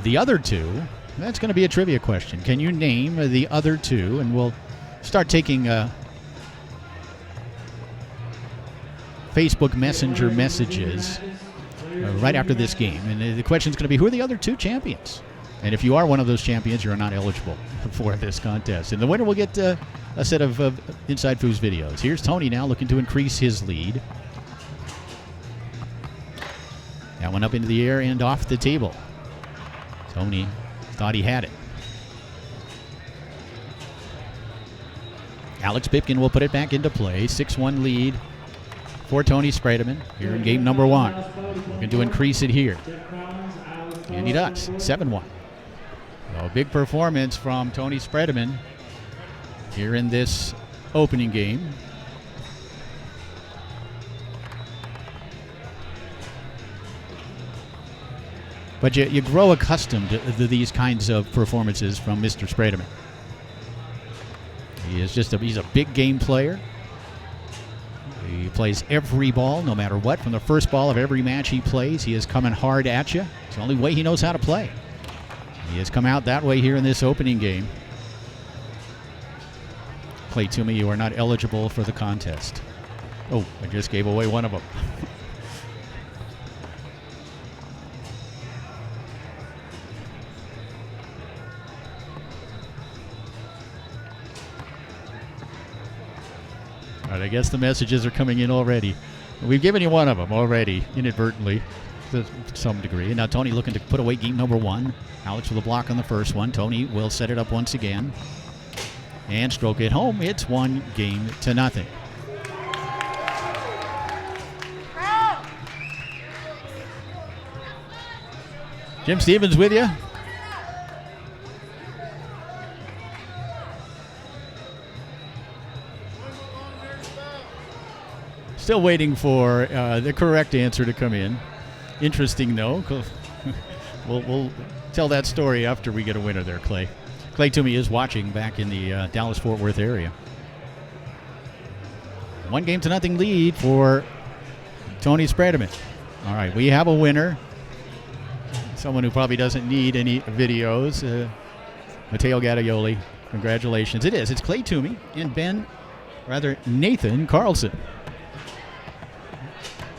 The other 2, that's going to be a trivia question. Can you name the other 2? And we'll start taking Facebook Messenger messages right after this game. And the question is going to be, who are the other 2 champions? And if you are one of those champions, you're not eligible for this contest. And the winner will get a set of Inside Foos videos. Here's Tony now looking to increase his lead. That one up into the air and off the table. Tony thought he had it. Alex Pipkin will put it back into play. 6-1 lead for Tony Spredeman here in game number 1. Looking to increase it here. And he does. 7-1. So a big performance from Tony Spredeman here in this opening game. But you grow accustomed to these kinds of performances from Mr. Spredeman. He is he's a big game player. He plays every ball, no matter what. From the first ball of every match he plays, he is coming hard at you. It's the only way he knows how to play. He has come out that way here in this opening game. Clay Toomey, you are not eligible for the contest. Oh, I just gave away one of them. All right, I guess the messages are coming in already. We've given you one of them already, inadvertently, to some degree. And now Tony looking to put away game number 1. Alex with a block on the first one. Tony will set it up once again and stroke it home. It's 1-0. Jim Stevens with you. Still waiting for the correct answer to come in. Interesting, though. We'll tell that story after we get a winner there, Clay. Clay Toomey is watching back in the Dallas-Fort Worth area. 1-0 lead for Tony Spredeman. All right, we have a winner. Someone who probably doesn't need any videos. Matteo Gattaioli, congratulations. It is. It's Clay Toomey and Nathan Carlson.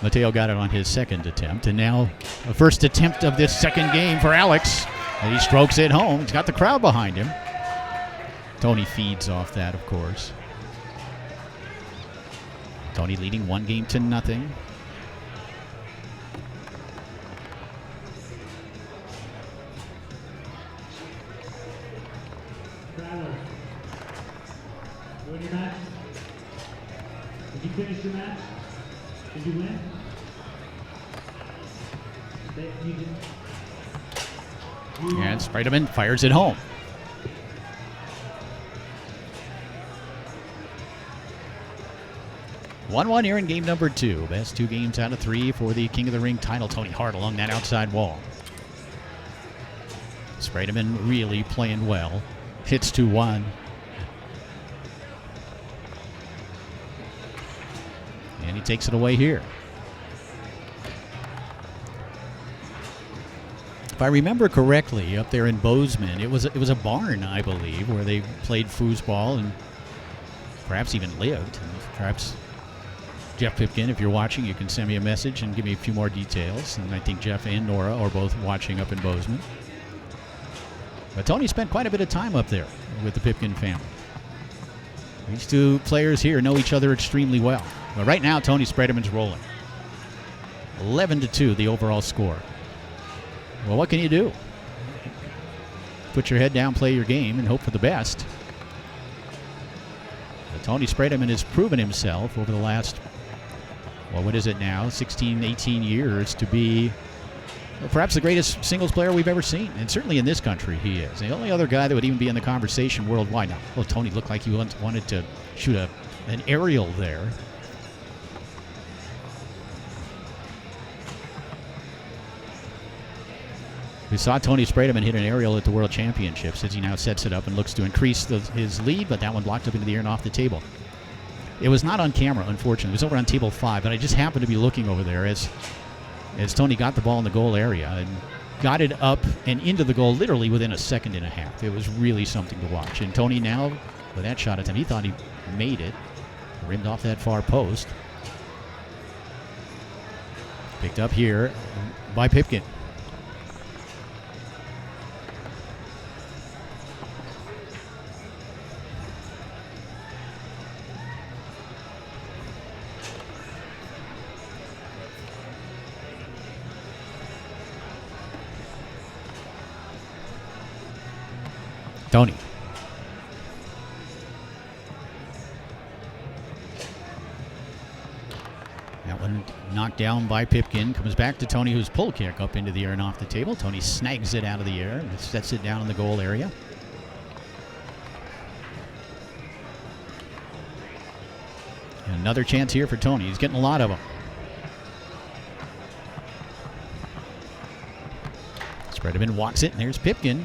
Matteo got it on his 2nd attempt, and now the first attempt of this second game for Alex. And he strokes it home. He's got the crowd behind him. Tony feeds off that, of course. Tony leading 1-0. Tyler, you win your match? Did you finish your match? Did you win? You did. And Spreitman fires it home. One here in game number 2. Best 2 games out of 3 for the King of the Ring title. Tony Hart along that outside wall. Spreitman really playing well. Hits 2-1. And he takes it away here. If I remember correctly, up there in Bozeman, it was a barn, I believe, where they played foosball and perhaps even lived. And perhaps Jeff Pipkin, if you're watching, you can send me a message and give me a few more details. And I think Jeff and Nora are both watching up in Bozeman. But Tony spent quite a bit of time up there with the Pipkin family. These 2 players here know each other extremely well. But right now, Tony Spreitman's rolling. 11-2, the overall score. Well, what can you do? Put your head down, play your game, and hope for the best. But Tony Spreitman has proven himself over the last, well, what is it now, 16, 18 years to be perhaps the greatest singles player we've ever seen. And certainly in this country, he is. The only other guy that would even be in the conversation worldwide now. Well, Tony looked like he wanted to shoot an aerial there. We saw Tony Spreitman hit an aerial at the World Championships as he now sets it up and looks to increase his lead, but that one blocked up into the air and off the table. It was not on camera, unfortunately. It was over on table 5, but I just happened to be looking over there as Tony got the ball in the goal area and got it up and into the goal literally within a second and a half. It was really something to watch. And Tony now, with that shot at him, he thought he made it. Rimmed off that far post. Picked up here by Pipkin. Tony. That one knocked down by Pipkin. Comes back to Tony, who's pull kick up into the air and off the table. Tony snags it out of the air and sets it down in the goal area. And another chance here for Tony. He's getting a lot of them. Spreitman walks it, and there's Pipkin.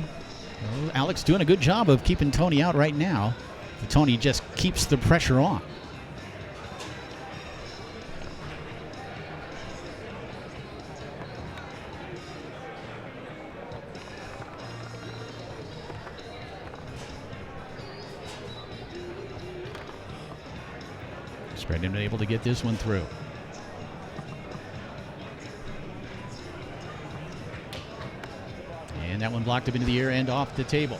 Well, Alex doing a good job of keeping Tony out right now. But Tony just keeps the pressure on. Spreitman able to get this one through. And that one blocked up into the air and off the table.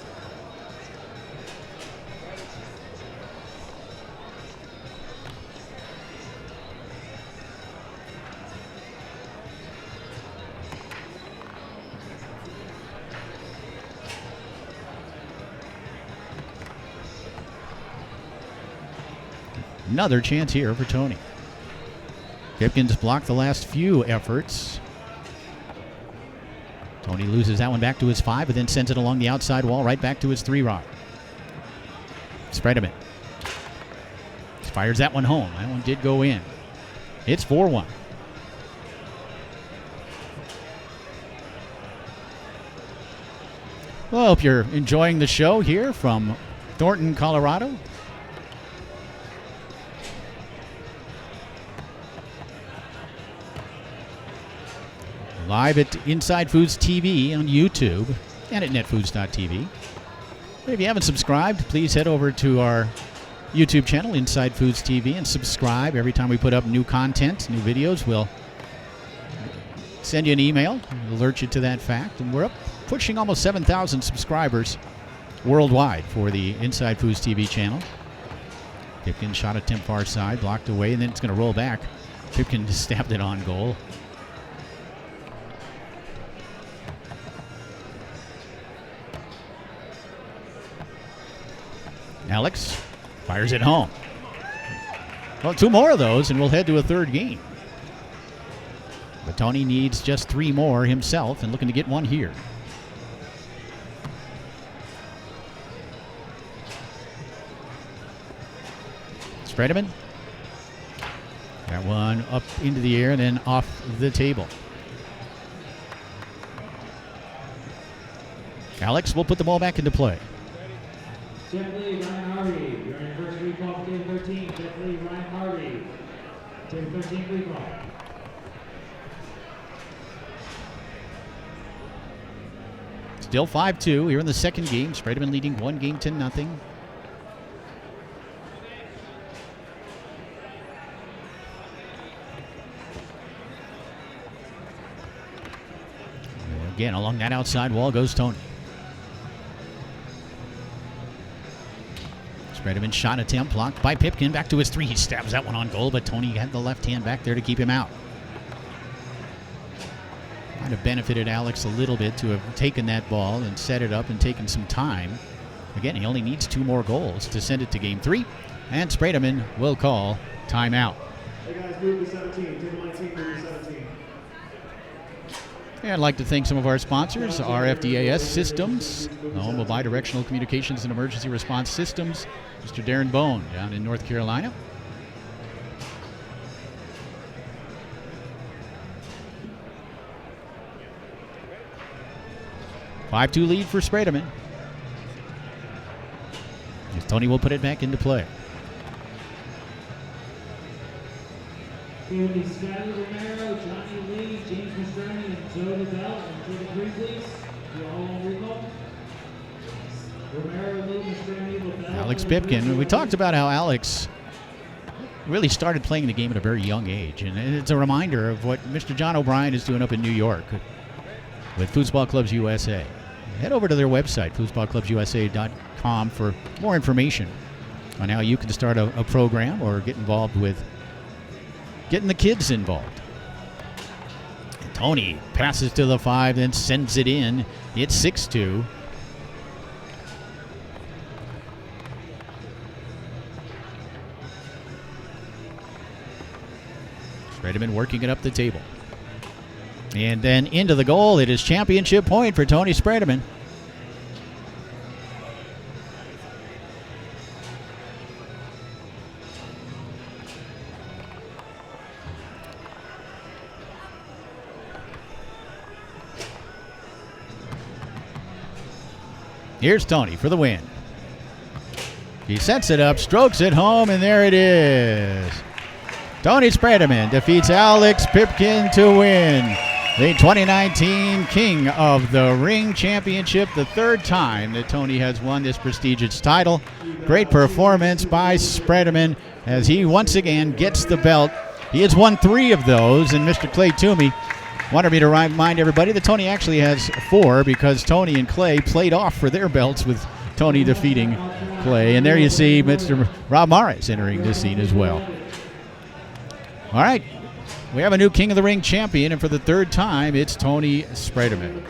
Another chance here for Tony. Pipkin's blocked the last few efforts. Tony loses that one back to his 5, but then sends it along the outside wall right back to his 3-rod. Spreitman fires that one home. That one did go in. It's 4-1. Well, I hope you're enjoying the show here from Thornton, Colorado. Live at Inside Foods TV on YouTube and at netfoods.tv. If you haven't subscribed, please head over to our YouTube channel, Inside Foods TV, and subscribe. Every time we put up new content, new videos, we'll send you an email, alert you to that fact. And we're up pushing almost 7,000 subscribers worldwide for the Inside Foods TV channel. Pipkin shot attempt far side, blocked away, and then it's going to roll back. Pipkin just stabbed it on goal. Alex fires it home. Well, 2 more of those, and we'll head to a third game. But Tony needs just 3 more himself, and looking to get one here. Spredeman. That one up into the air and then off the table. Alex will put the ball back into play. Jeff Lee, Ryan Harvey, your anniversary call for game 13. Jeff Lee, Ryan Harvey. Game 13 free call. Still 5-2 here in the second game. Spredeman leading 1-0. Again, along that outside wall goes Tony. Spredeman shot attempt blocked by Pipkin. Back to his 3. He stabs that one on goal, but Tony had the left hand back there to keep him out. Might have benefited Alex a little bit to have taken that ball and set it up and taken some time. Again, he only needs 2 more goals to send it to game 3, and Spredeman will call timeout. Hey guys, move to 17. Table 19, move to 17. And I'd like to thank some of our sponsors, RFDAS Systems, the home of bidirectional communications and emergency response systems, Mr. Darren Bone down in North Carolina. A 5-2 lead for Spredeman. As Tony will put it back into play. Here will be Skyler Romero, Johnny Lee, James Mastroni, and Joe DeBell. And for the 3, please. You're all on recall. Romero, Lee, Mastroni, LaBelle. Alex Pipkin. We talked about how Alex really started playing the game at a very young age. And it's a reminder of what Mr. John O'Brien is doing up in New York with Foosball Clubs USA. Head over to their website, foosballclubsusa.com, for more information on how you can start a program or get involved with getting the kids involved. And Tony passes to the 5, then sends it in. It's 6-2. Spredeman working it up the table. And then into the goal. It is championship point for Tony Spredeman. Here's Tony for the win. He sets it up, strokes it home, and there it is. Tony Spredeman defeats Alex Pipkin to win the 2019 King of the Ring Championship, the 3rd time that Tony has won this prestigious title. Great performance by Spredeman as he once again gets the belt. He has won 3 of those, and Mr. Clay Toomey wanted me to remind everybody that Tony actually has 4 because Tony and Clay played off for their belts with Tony defeating Clay. And there you see Mr. Rob Morris entering this scene as well. All right, we have a new King of the Ring champion, and for the 3rd time, it's Tony Spredeman.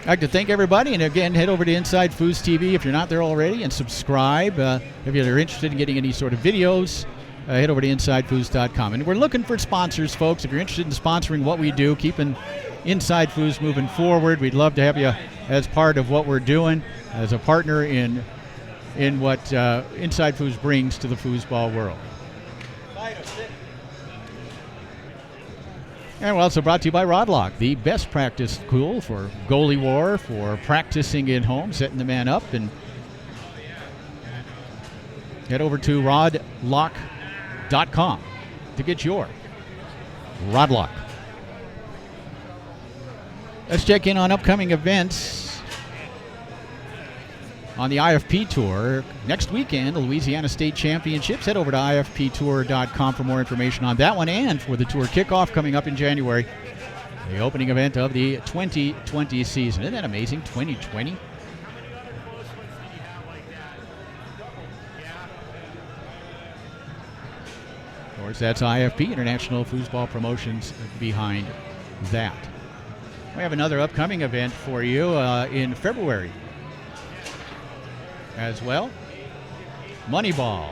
I'd like to thank everybody, and again, head over to Inside Foos TV if you're not there already, and subscribe. If you're interested in getting any sort of videos, head over to InsideFoos.com. And we're looking for sponsors, folks. If you're interested in sponsoring what we do, keeping Inside Foos moving forward, we'd love to have you as part of what we're doing, as a partner in what Inside Foos brings to the foosball world. And we're also brought to you by Rodlock, the best practice tool for goalie war, for practicing at home, setting the man up. And head over to rodlock.com to get your Rodlock. Let's check in on upcoming events. on the IFP Tour next weekend, the Louisiana State Championships. Head over to ifptour.com for more information on that one and for the tour kickoff coming up in January, the opening event of the 2020 season. Isn't that amazing? 2020. Of course, that's IFP, International Foosball Promotions, behind that. We have another upcoming event for you in February as well. Moneyball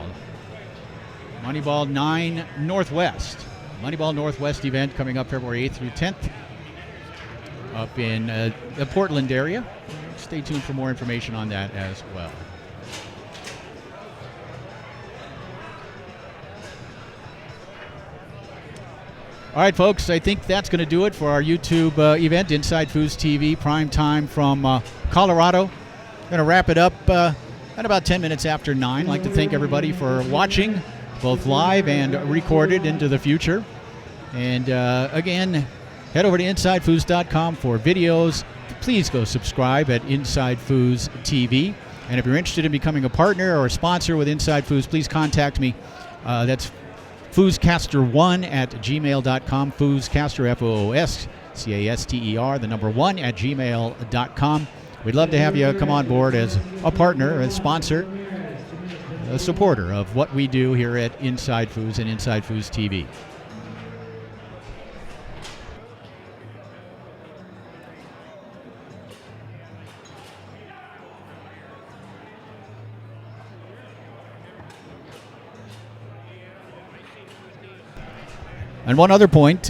9 Northwest. Moneyball Northwest event coming up February 8th through 10th up in the Portland area. Stay tuned for more information on that as well. All right, folks, I think that's going to do it for our YouTube event, Inside Foos TV, prime time from Colorado. Going to wrap it up at about 10 minutes after 9. I'd like to thank everybody for watching, both live and recorded into the future. And again, head over to InsideFoos.com for videos. Please go subscribe at Inside Foos TV. And if you're interested in becoming a partner or a sponsor with Inside Foos, please contact me. That's fooscaster1@gmail.com. Fooscaster, Fooscaster, the number 1 at gmail.com. We'd love to have you come on board as a partner, a sponsor, a supporter of what we do here at Inside Foos and Inside Foos TV. And one other point,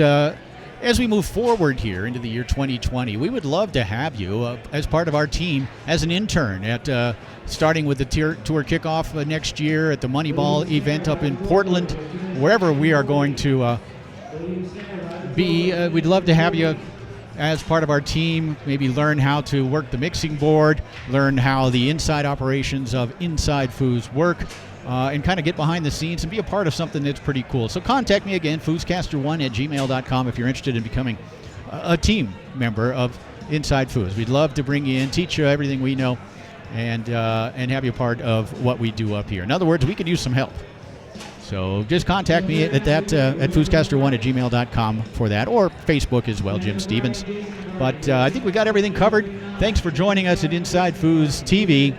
as we move forward here into the year 2020, we would love to have you as part of our team as an intern at starting with the tour kickoff next year at the Moneyball event up in Portland, wherever we are going to be. We'd love to have you as part of our team, maybe learn how to work the mixing board, learn how the inside operations of Inside Foos work, and kind of get behind the scenes and be a part of something that's pretty cool. So contact me again, fooscaster1@gmail.com, if you're interested in becoming a team member of Inside Foos. We'd love to bring you in, teach you everything we know, and have you a part of what we do up here. In other words, we could use some help. So just contact me at fooscaster1@gmail.com for that, or Facebook as well, Jim Stevens. But I think we got everything covered. Thanks for joining us at Inside Foos TV,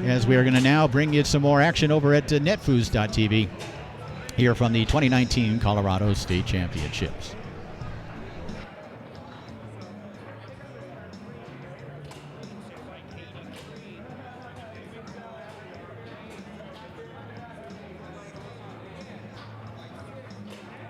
as we are going to now bring you some more action over at netfoos.tv here from the 2019 Colorado State Championships.